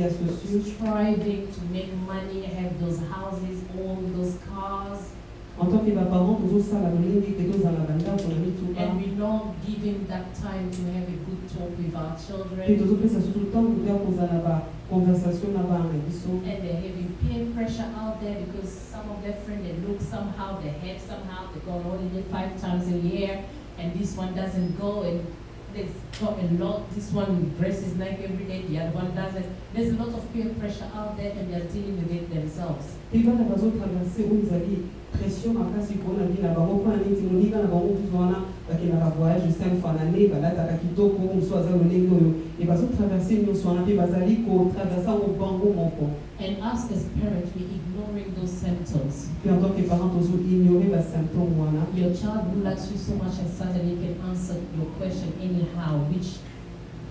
striving to make money, have those houses, own those cars. En tant que parents, tozosala lolenge ke tozala bandako na mituka. And we not giving that time to have a good talk with our children. Pe tozopesa surtout ntango ya kozala ba conversation na bana biso. And they're having peer pressure out there because some of their friends, they look somehow, they have somehow, they go on holiday 5 times a year, and this one doesn't go, and they've got a lot. This one dresses like every day, the other one doesn't. There's a lot of peer pressure out there, and they're dealing with it themselves. Pe bana bazotraverse oyo ezali pression makasi mpona vie na bango mpona neti moninga na bango tuzu wana bakendaka voyage 5 fois l'année balataka kitoko mosusu aza lolenge oyo e bazotraverse nyonso wana mpe bazali kotraverse yango bango moko. And us as parents, we're ignoring those symptoms. Pe en tant que parent tozo-ignore basymptôme wana. Your child who likes you so much and suddenly can answer your question anyhow, which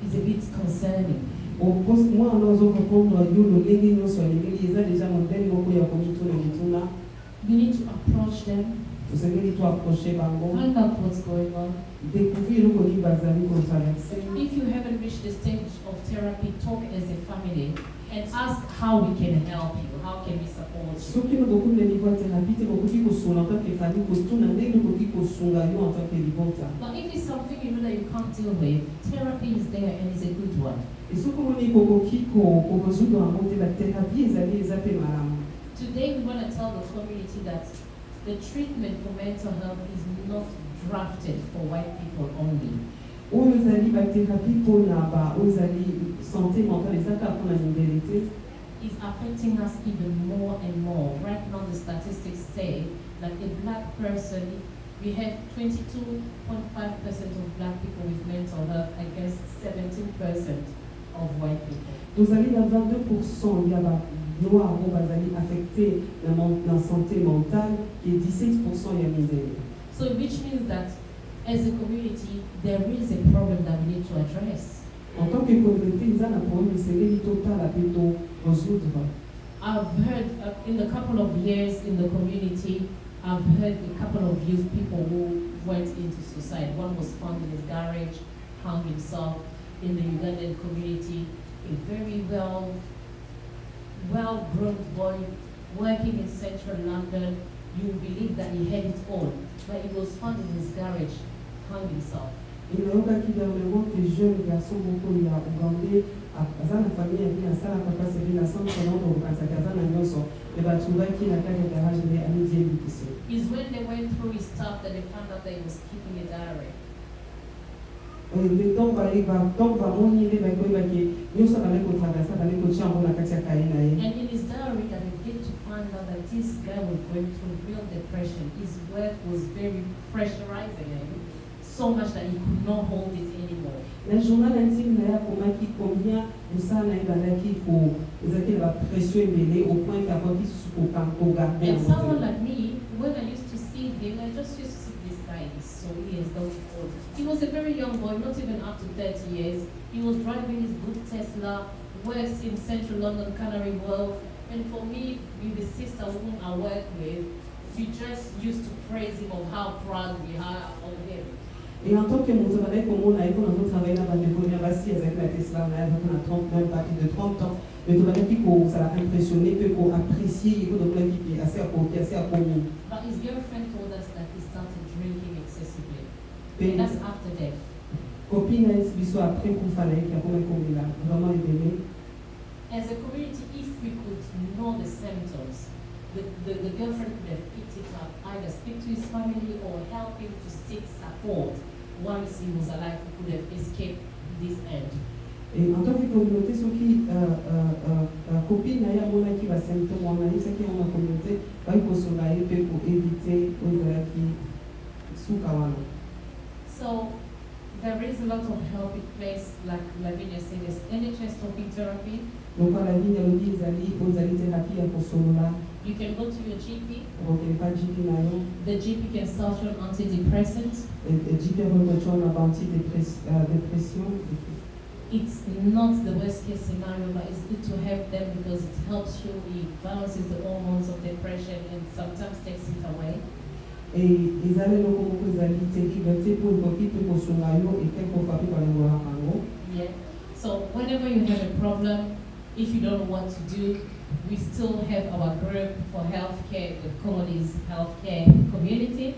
is a bit concerning. Moi azorépondre yo lolenge nyonso alingeli eza déjà modèle moko ya komituna. We need to approach them. Tosengeli toapproche bango. Find out what's going on. Découvrir eloko nini bazali kotraverse. If you haven't reached the stage of therapy, talk as a family and ask how we can help you. How can we support you? Soki bokoki na niveau ya thérapie te bokoki kosunga en tant que famille kotuna ndenge bokoki kosunga yo en tant que libota. But if it's something you know that you can't deal with, therapy is there and it's a good one. Et soki omoni bokoki kozudwa yango te bathérapie ezali eza mpe malamu. Today we want to tell the community that the treatment for mental health is not drafted for white people only. Oyo ezali bathérapie mpona oyo ezali santé mentale ezaka mpona mindele te. Is affecting us even more and more. Right now the statistics say that a black person, we have 22.5% of black people with mental health against 17% of white people. Tozali na 22% ya banoir oyo bazali affecté na santé mentale et 17% ya mindele. So which means that as a community, there is a problem that we need to address. En tant que communauté, ils ont un problème esengeli totala mpe tozoudre. I've heard in a couple of years in the community, I've heard a couple of youth people who went into suicide. One was found in his garage, hung himself. In the Ugandan community, a very well-grown boy working in central London. You believe that he had it all, but he was found in his garage, hung himself. Inayokaki dernièrement que jeune garçon moko ya Ougandais aza na famille abi asalaka mpasi abi na centre nando okanisaki aza na nyonso me batungaki na kati ya garage nde amidi ebikisi. Is when they went through his stuff that they found out that he was keeping a diary. Ntango bamoni nde bakoyebaki nyonso abandaki kotraverse abandaki kotia yango na kati ya kaye na ye. And in his diary that we get to find out that this guy was going through real depression. His work was very pressurizing him. So much that he could not hold it anymore. Na journal intime na ye akomaki combien mosala na ye ebandaki ezalaki na bapression ebele au point akokaki susu kogarde. And someone like me, when I used to see him, I just used to see this guy, he's so years old. He was a very young boy, not even up to 30 years. He was driving his good Tesla, works in central London, Canary Wharf. And for me, with the sister whom I work with, we just used to praise him of how proud we are of him. Et en tant que moto bandaki komona ye mpona azotravaille na bandeko ya basi azalaki na Tesla na ye azalaki na 30 même parti de 30 ans mais tobandaki kozala impressionné mpe koapprécier ye po tomonaki mpe assez akoki assez akomi. But his girlfriend told us that he started drinking excessively. And that's after death. Copine na ye biso après kufa na ye ki akomaki komela vraiment ebele. as a community, if we could know the symptoms, the girlfriend could have picked it up, either speak to his family or help him to seek support. Once he was alive, he could have escaped this end. Et en tant que communauté, ceux qui copine n'a pas qui va symptômes, on a dit ce qui est en communauté, va y consoler pour éviter qui sous kawana. So there is a lot of help in place, like Lavinia said, there's NHS talking therapy. Donc à la ligne de l'île aux thérapie à consommer. You can go to your GP. Donc il pas GP na yo. The GP can start you on antidepressants. Et GP va contrôler la dépression. It's not the worst case scenario, but it's good to have them because it helps you, it balances the hormones of depression and sometimes takes it away. Et ils allaient le beaucoup d'ali terrible pour pour consommer yo et quelques fois par le voir en Yeah. So whenever you have a problem, if you don't know what to do, we still have our group for healthcare, the Congolese healthcare community.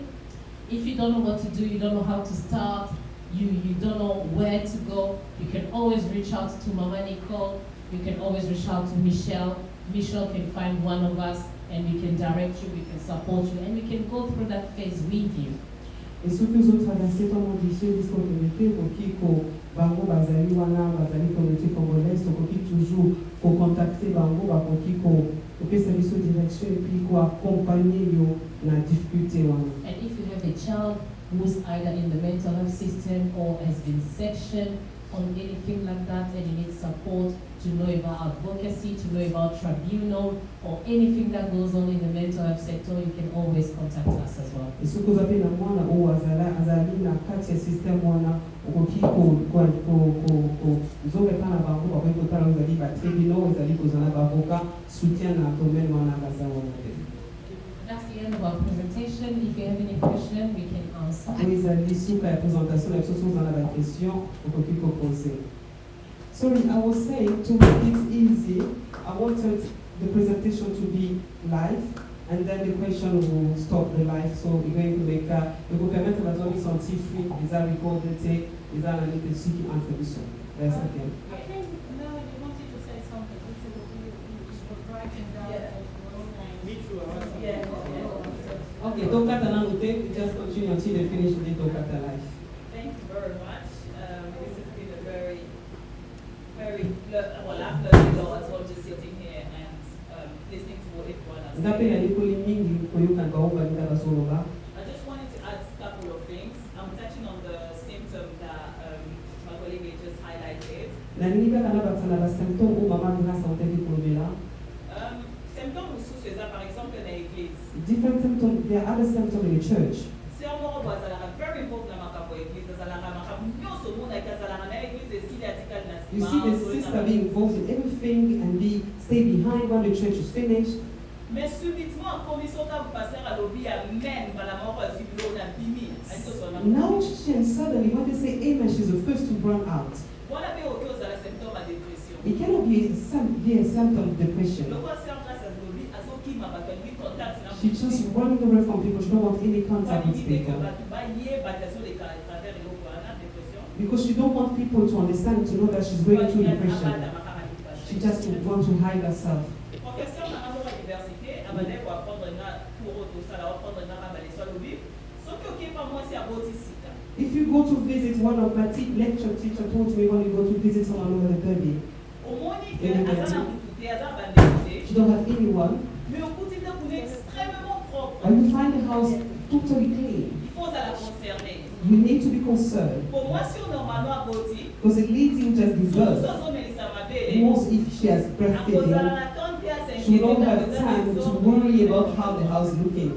If you don't know what to do, you don't know how to start, you don't know where to go, you can always reach out to Mama Nicole, you can always reach out to Michelle. Michelle can find one of us and we can direct you, we can support you, and we can go through that phase with you. Et ceux qui ont traversé comme audition de communauté pour qui bango bazali wana bazali communauté congolaise pour qui toujours pour contacter bango pour qui pour pesa biso direction et puis pour accompagner yo na difficulté wana. And if you have a child who's either in the mental health system or has been sectioned on anything like that and you need support to know about advocacy, to know about tribunal or anything that goes on in the mental health sector, you can always contact us as well. Et ce que vous avez na mwana ou azali na kati ya system wana okoki ko zobe kana bango ba ko tala uzali ba tribunal uzali kozana ba avocat soutien na domaine wana kazawa. That's the end of our presentation. If you have any question, we can answer. Sorry, I was saying to make it easy, I wanted the presentation to be live, and then the question will stop the live. So we're going to make le permettre la zone scientifique, ils ont recordé, ils ont analysé ce qui entre les sons. Yes, again. I think no, you wanted to say something. You were writing down. Me too. Yeah. Okay, don't cut another thing. We just continue until they finish the don't cut the life. Thank you very much. This has been a very, well, I've learned a lot as well just sitting here and listening to what everyone has said. I just wanted to add a couple of things. I'm touching on the symptom that my colleague just highlighted. Symptômes sous ça, par exemple, dans l'église. Different symptoms, there are other symptoms in the church. C'est un mot very important dans ma église. You see the sister being involved in everything and stay behind when the church is finished. Mais subitement, comme ils sont à passer à l'objet, amen, la mort a subi on a bimi. Now and suddenly when they say amen, she's the first to run out. Voilà mais autre chose à symptôme à dépression. It cannot be a symptom of depression. She just running away from people. She don't want any contact with people. Because she don't want people to understand, to know that she's going through depression. She just wants to hide herself. If you go to visit one of my lecture teachers told me when you go to visit someone over the baby, she don't have anyone. And you find the house totally clean. You need to be concerned. Because it leads you just give birth. Most if she has breastfeeding, she don't have time to worry about how the house is looking.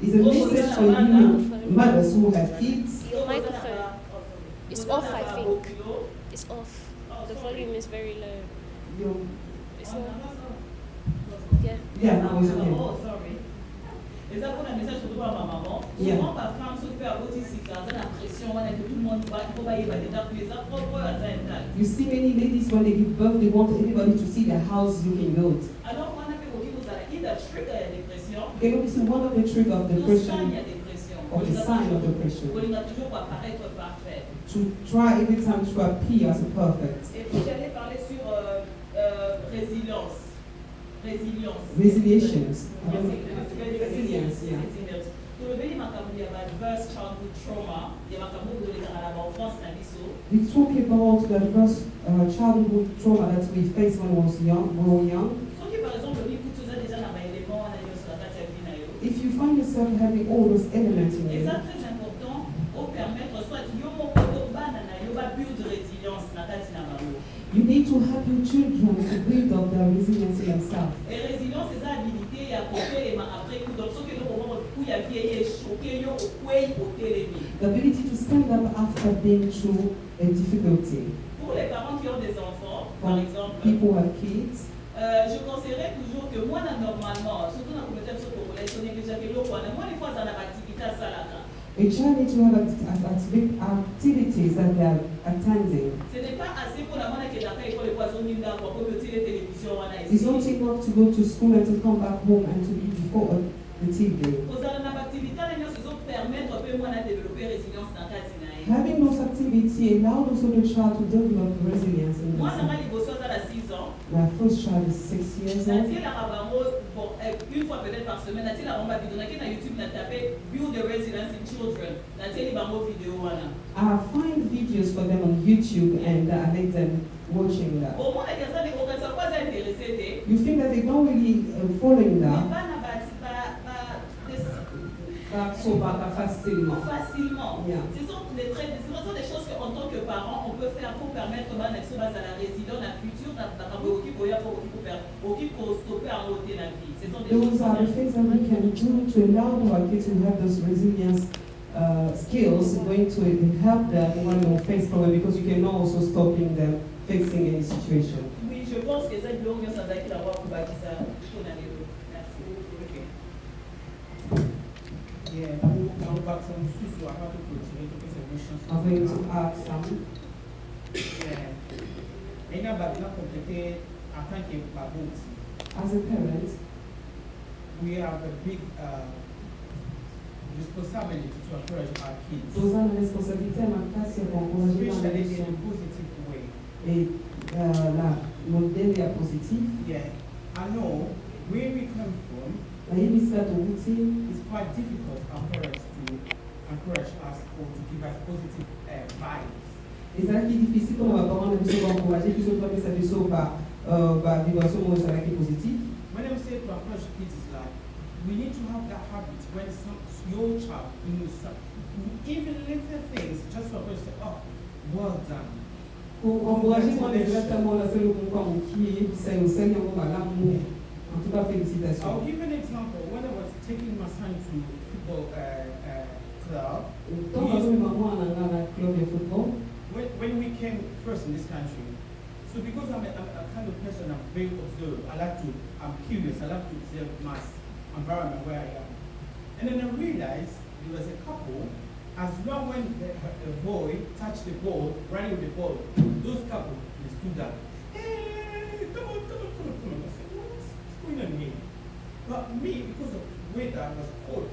It's a message for you, mothers who have kids. Your microphone is off, I think. It's off. The volume is very low. It's not. Yeah. Yeah, now it's okay. Oh, sorry. Et ça pour un message surtout à ma maman. Yeah. Souvent ma femme s'occupe à votre site, ça a l'impression que tout le monde va, il faut pas y aller dans les autres. You see many ladies when they give birth, they want everybody to see their house looking good. Alors on a fait aussi vous allez either trigger la dépression. Okay, look, it's one of the triggers of depression, or the sign of depression. On a toujours pour apparaître parfait. To try every time to appear as perfect. Et puis j'allais parler sur Resilience. Resilience, yeah. So we really about adverse childhood trauma. We talk about the adverse childhood trauma that we faced when we were young. If you find yourself having all those elements in you, you need to help your children to build up their resilience in themselves. The ability to stand up after being through a difficulty. For people who have kids, je conseillerais toujours que moi, normalement, surtout dans la communauté congolaise, on est déjà que l'eau, moi, les fois, dans la activité à Salaka. A child needs to have activities that they are attending. It's not enough to go to school and to come back home and to be before the TV. Having those activities allows also the child to develop resilience in themselves. My first child is 6 years old. Une fois peut-être par semaine, na tila bomba vidéo na kina YouTube na taper build the resilience in children. Na teli bango vidéo wana. I find videos for them on YouTube and I make them watching that. Au moins les personnes qui sont pas intéressées. You think that they don't really following that? Facilement. Yeah. Ce sont des choses qu'en tant que parents, on peut faire pour permettre à la résilience, la future, those are the things that we can do to allow our kids to have those resilience skills going to help them when they face problems, because you cannot also stopping them facing any situation. Oui, je pense que c'est long sans qu'il a voir pour bâtir ça. Yeah, I'll back some Susu, I have to continue to get emotions. I'm going to add some. Yeah. Anybody not completed, I thank you for both. As a parent, we have a big responsibility to encourage our kids. Nous avons la responsabilité à ma classe d'encourager dans Especially in l'élection. a positive way. Et la modèle est positif. Yeah. I know where we come from. It's quite difficult for parents to encourage us or to give us positive vibes. Et ça qui est difficile pour nos parents de nous encourager, puis surtout que ça fait ça par vibration positive. When I say to encourage kids, it's like we need to have that habit when your child, even little things, just for us to say, oh, well done. Pour encourager moi exactement la seule comprendre qui c'est au Seigneur pour l'amour. En tout cas, félicitations. I'll give an example. When I was taking my son to football club, when we came first in this country, so because I'm a kind of person, I'm very observed. I'm curious. I like to observe my environment where I am. And then I realized there was a couple. As long when the boy touched the ball, running with the ball, those couple they stood up. Hey, come on. I said, what's going on here? But me, because of weather, I was cold,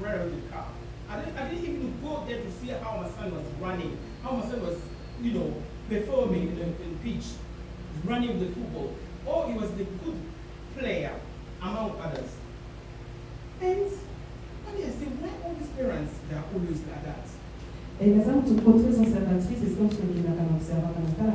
right on the car. I didn't even go there to see how my son was running, how my son was, performing in the pitch, running the football. Oh, he was the good player among others. And I say, why all these parents, they are always like that? Et les hommes sont très observatrices, et c'est comme ça qu'ils n'ont observé comme ça.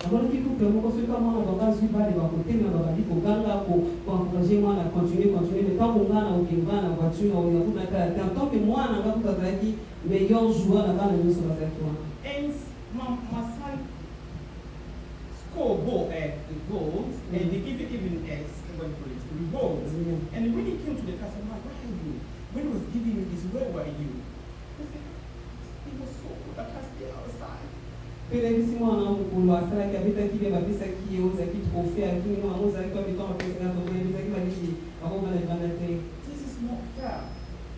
D'abord, qui coupe le mot, parce que comme on a pas suivi les côtés, mais on a dit qu'au Ganga, pour encourager moi à continuer, mais tant qu'on a au Kimba, la voiture, on y a tant que moi, on a pas dit meilleur joueur avant de nous sur la victoire. And my son scored goals, and they give it even rewards. And when he came to the castle, I'm like, where are you? When he was giving me this, where were you? He was so good, I can't stay outside. Pelevissimo anamukulu asala kabita kibe babisa kiyoza kitofea lakini maamuza alikuwa bitoma pesa ngapo kwa bisa kima nini akoma na banate. This is not fair.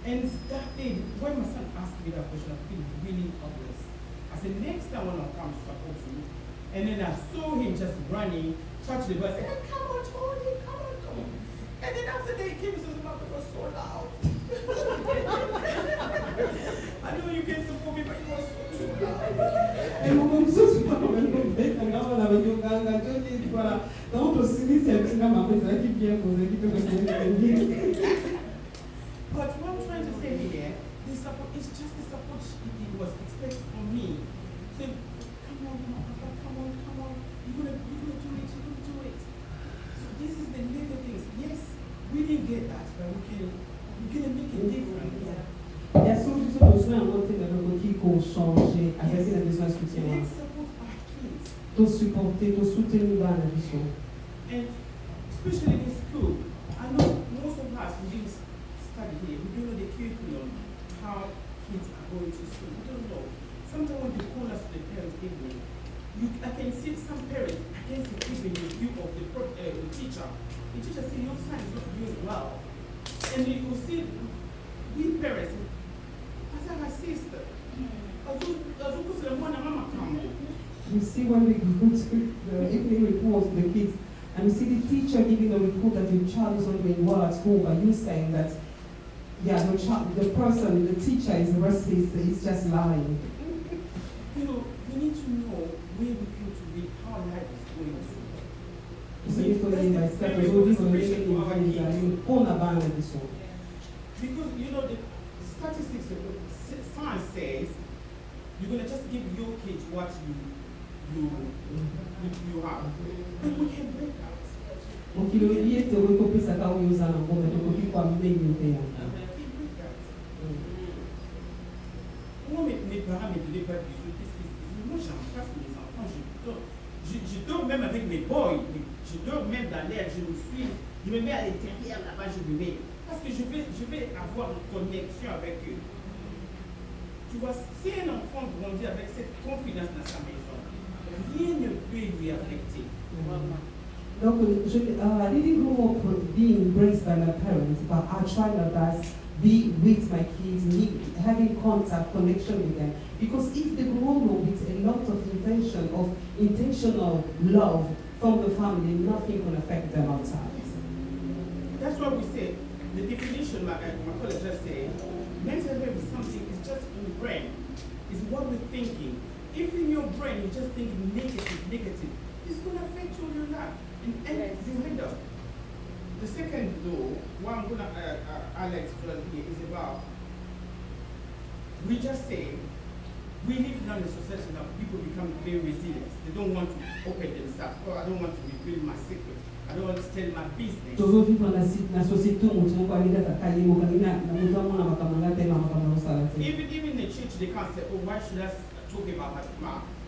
And that day, when my son asked me that question, I feel really helpless. I said, next time when I come to support you, and then I saw him just running, touch the bus, I said, hey, come on, Tony, come on. And then after that, he came and said, Mama, it was so loud. I know you can support me, but it was so loud. Et mon so super quand même comme fait quand on avait du ganga Johnny voilà donc aussi, c'est un petit homme après ça qui vient poser, qui peut me donner. But what I'm trying to say here, the support is just the support it was expected from me. So, come on, Papa, come on, you're gonna do it. So this is the little things. Yes, we didn't get that, but we're gonna make a difference. Il y a souvent besoin de monter dans le qui qu'on change avec les besoins de soutien. Let's support our kids. De supporter, de soutenir la vision. And especially in school, I know most of us, we didn't study here, we don't know the curriculum, how kids are going to school, we don't know. Sometimes when you call us to the parents' evening, I can see some parents against the even the view of the teacher. The teacher says your son is not doing well. And you will see, we parents, as a sister, you see when we go to the evening report to the kids, and you see the teacher giving a report that your child is not doing well at school, but you saying that, yeah, the teacher is racist, is just lying. You know, we need to know where we go to be, how life is going to. So you told me my step is always going to make you because you know the statistics, science says you're gonna just give your kids what you have, but we can break that. Donc il oublié de recopier sa carrière aux alentours, mais de recopier quoi même au pays. Moi mes parents me donnaient pas de bisous. Moi j'embrasse mes enfants, je dors même avec mes boys, je dors même dans l'air, je me mets à l'intérieur là-bas, je me mets. Parce que je vais avoir une connexion avec eux. Tu vois, si un enfant grandit avec cette confiance dans sa maison, rien ne peut lui affecter. Donc, I didn't grow up being embraced by my parents, but I try my best be with my kids, having contact, connection with them. Because if they grow up with a lot of intentional love from the family, nothing can affect them outside. That's why we say, the definition my colleague just said, mental health is something, it's just in the brain. It's what we're thinking. If in your brain you're just thinking negative, it's going to affect you in your life. And you end up. The second though, what I'm going to Alex here is about, we just say, we live now in a society that people become very resilient. They don't want to open themselves. Oh, I don't want to reveal my secret. I don't want to tell my business. Even in the church, they can't say, oh, why should I talk about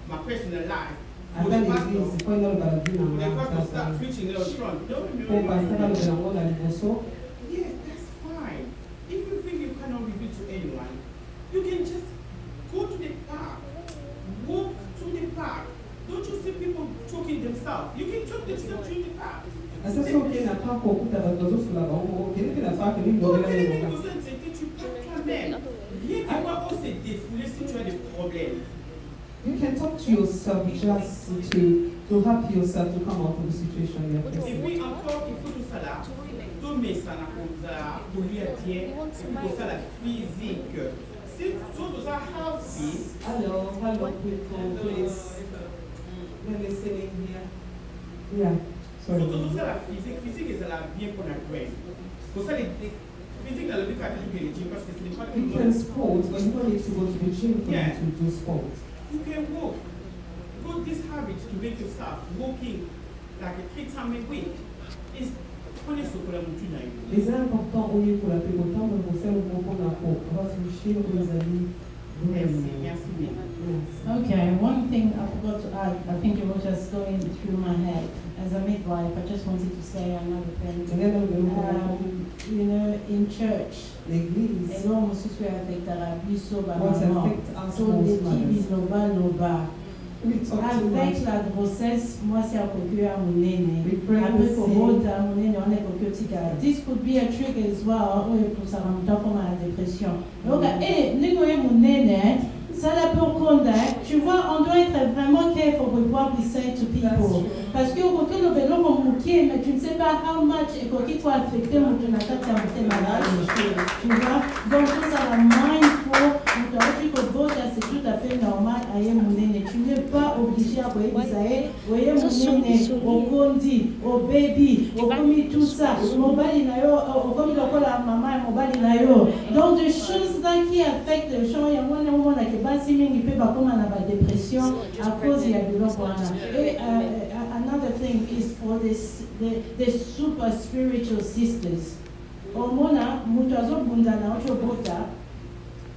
my personal life? For the pastor, they start preaching in front. Yes, that's fine. If you think you cannot reveal to anyone, you can just go to the park, walk to the park. Don't you see people talking themselves? You can talk themselves to the park. You can talk to yourself just to help yourself to come out of the situation you're facing. Et puis encore, il faut tout ça là, tout met ça là pour lui attirer, pour ça la physique. Si tout ça healthy. Hello, people, please. Let me sit in here. Yeah, sorry. So tout ça la physique est là bien pour la brain. Pour ça les physique dans le but quand tu gym parce que ce n'est pas you can sport, but you don't need to go to the gym for you to do sport. You can walk. Put this habit to make yourself walking like 3 times a week. It's les important au lieu pour la paix autant pour faire le bon pour réfléchir aux amis. Okay, one thing I forgot to add, I think it was just going through my head as a midwife. I just wanted to say another thing. You know, in church, l'église, avec la grossesse, moi c'est à procurer à mon aîné. Après pour mon aîné, on est procurer. This could be a trigger as well pour ça va me comme à la dépression. Donc, mon aîné, ça la peut conduire. Tu vois, on doit être vraiment careful with what we say to people. Parce que au côté le vélo mon mouquet, mais tu ne sais pas how much et quoi qui soit affecté mon tonacate à mon malade. Tu vois, donc ça la mindful. Donc, tu peux voter, c'est tout à fait normal à mon aîné. Tu n'es pas obligé à koyebisa ye oye monene okondi obebi okomi tout ça mobali na yo okomi lokola mama ya mobali na yo. Donc des choses là qui affectent les gens yango wana omonaka basi mingi mpe bakoma na badépression à cause ya biloko wana. Et another thing is for the super spiritual sisters. Omona mutu azobunda na ochobota.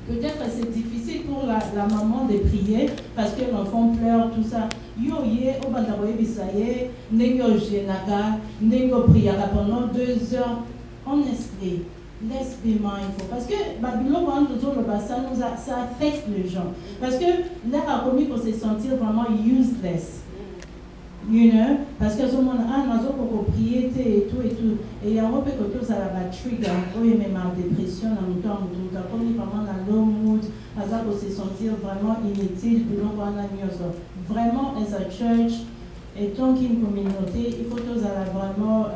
Peut-être c'est difficile pour la maman de prier parce que l'enfant pleure, tout ça. Yo ye, au bandaroye bisaye, n'engo genaka, n'engo priara pendant 2 heures. Honestly, let's be mindful. Parce que Babylone, ça affecte les gens. Parce que là, a commis pour se sentir vraiment useless. You know, parce que tout le monde a pour prier et tout. Et il y a un peu que tout ça va trigger, oui, mais ma dépression, dans le temps, comme vraiment dans low mood, ça pour se sentir vraiment inutile, vraiment, as a church, et tant qu'une communauté, il faut que ça vraiment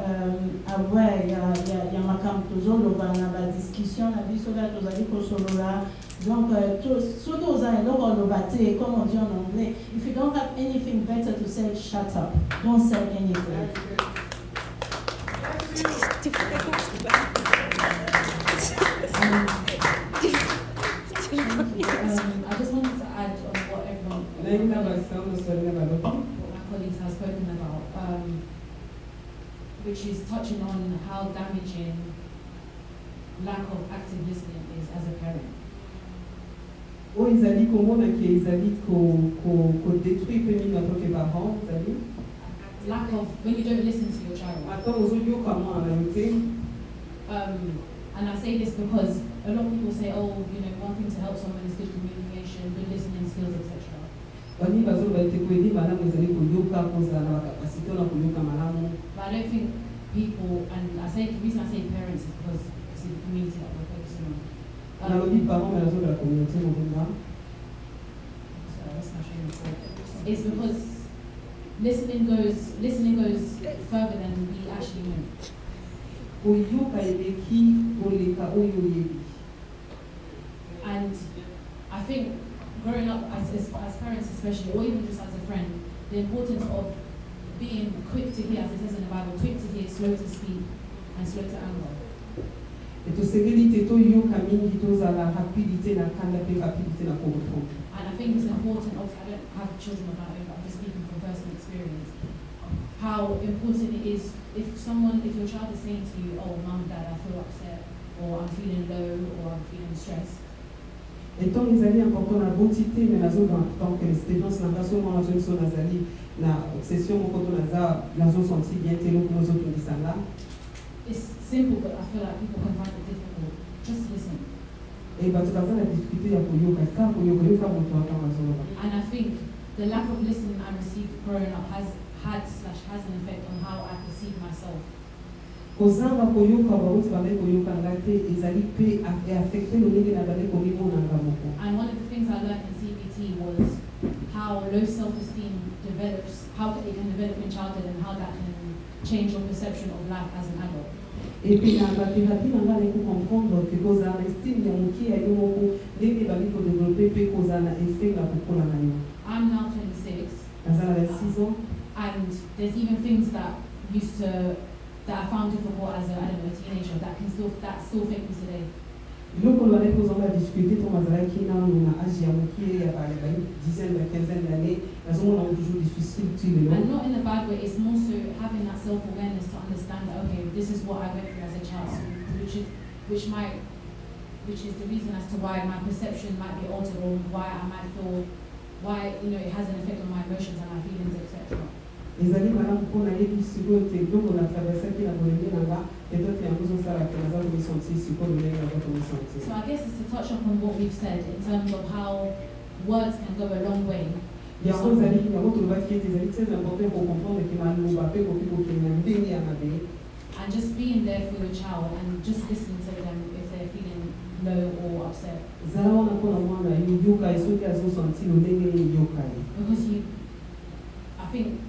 avoir, il y a ma camp, toujours, la discussion, la vie sur la là. Donc, surtout aux alors le bâti, comme on dit en anglais, if you don't have anything better to say, shut up. Don't say anything. I just wanted to add on what my colleagues have spoken about, which is touching on how damaging lack of active listening is as a parent. Ils allaient comment qu'ils allaient qu'on détruit les en tant que parents, vous allez? Lack of when you don't listen to your child. Attends, aujourd'hui comment on a été? And I say this because a lot of people say, oh, you know, one thing to help someone is good communication, good listening skills, etc. But I don't think people, and the reason I say parents is because it's the community that we're focusing on. It's because listening goes further than we actually know. And I think growing up as parents especially, or even just as a friend, the importance of being quick to hear, as it says in the Bible, quick to hear, slow to speak, and slow to anger. And I think it's important, obviously I don't have children of my own, but I'm just speaking from personal experience, how important it is if your child is saying to you, oh mom, dad, I feel upset, or I'm feeling low, or I'm feeling stressed. Et tant les alliés importants la beauté mais la zone tant que l'expérience n'a pas seulement la zone sur la zali la obsession quand on a la zone senti bien tellement que nous autres nous sommes là. It's simple, but I feel like people can find it difficult. Just listen. Et bah tu vas la difficulté à yoga car yoga mon temps dans la zone. And I think the lack of listening I received growing up has an effect on how I perceive myself. And one of the things I learned in CBT was how low self-esteem develops, how it can develop in childhood, and how that can change your perception of life as an adult. Et puis la thérapie on va comprendre que cause à l'estime ya muki ya yoko dès bali ko développer pe cause na effet la pokola na yo. I'm now 26. Azala 6 ans. And there's even things that I found difficult as a teenager that still affect me today. Donc on va discuter ton mazalaki na on a agi à muki ya ba dizaine de quinzaine d'années la zone on toujours difficile tu le. And not in a bad way, it's more so having that self-awareness to understand that okay, this is what I went through as a child, which is the reason as to why my perception might be altered, or why I might feel, why it has an effect on my emotions and my feelings, etc. Les amis, madame, pour la donc on a traversé la Bolivie là-bas, et d'autres qui ont ça la Canada, vous sentez, c'est quoi le meilleur que vous sentez. So I guess it's to touch upon what we've said in terms of how words can go a long way. Il y a d'autres amis, il y a d'autres qui est très important pour comprendre que ma nous va faire beaucoup qui m'a béni à ma vie. And just being there for your child and just listening to them if they're feeling low or upset. Zala on a pour la moi là, yoga et ceux qui ont senti le nez yoga. Because I think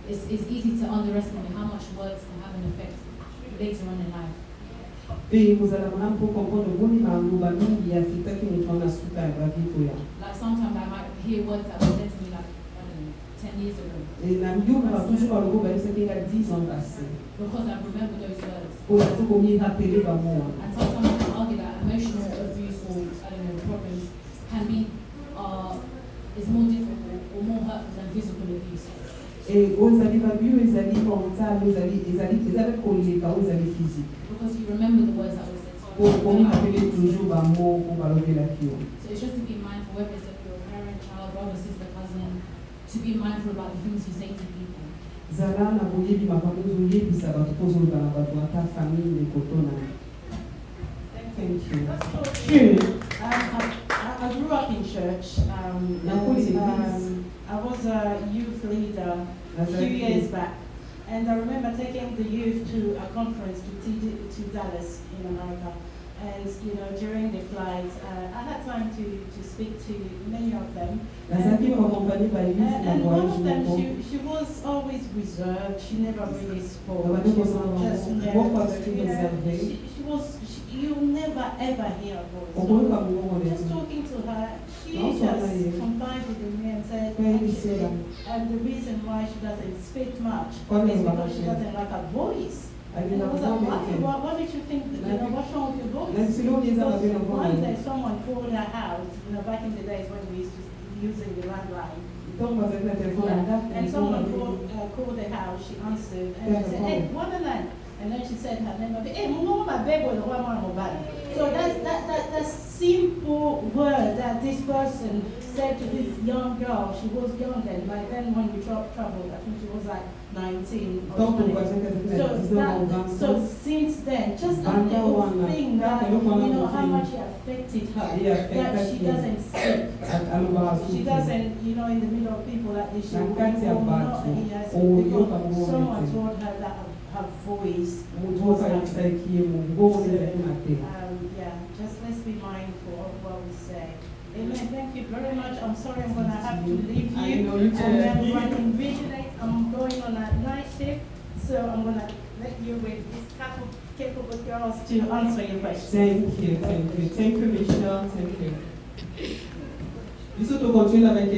it's easy to underestimate how much words can have an effect later on in life. Et vous allez maintenant pour comprendre le bon niveau nous va nous y affecter qui nous prend la suite à la vie pour ya. Like sometimes I might hear words that were said to me like, I don't know, 10 years ago. Et na mieux on va toujours par le groupe c'est qu'il y a 10 ans passé. Because I remember those words. Pour tout comme il rappelé par moi. And sometimes I can argue that emotional abuse or problems can be is more difficult or more hurtful than physical abuse. Et aux amis babio, ils allaient mental, ils allaient collés, aux amis physiques. Because you remember the words that were said. Pour nous rappeler toujours par mot pour valorer la vie. So it's just to be mindful, whether it's your parent, child, brother, sister, cousin, to be mindful about the things you say to people. Zala na boyebi mapamuzo yebi sabato pozo na bato ata famille kotona. Thank you. True. I grew up in church. I was a youth leader a few years back, and I remember taking the youth to a conference to Dallas in America. And during the flight, I had time to speak to many of them. And one of them, she was always reserved. She never really spoke. You'll never ever hear a voice. Just talking to her, she just confided in me and said, and the reason why she doesn't speak much is because she doesn't like her voice. And I was like, why did you think, what's wrong with your voice? Because one day someone called her house, back in the days when we used to using the landline. And someone called the house, she answered, and she said, hey, Wonderland. And then she said her name, hey, Mama Bebo, so that simple word that this person said to this young girl, she was young then, like then when we traveled, I think she was like 19 or 20. So since then, just a little thing that, how much it affected her, that she doesn't speak. She doesn't, in the middle of people like this, she will not hear, because someone told her that her voice was just let's be mindful of what we say. Amen. Thank you very much. I'm sorry I'm going to have to leave you. And I'm running really late. I'm going on a night shift, so I'm going to let you with these capable girls to answer your questions. Thank you, Michelle. Thank you. Nous continuons avec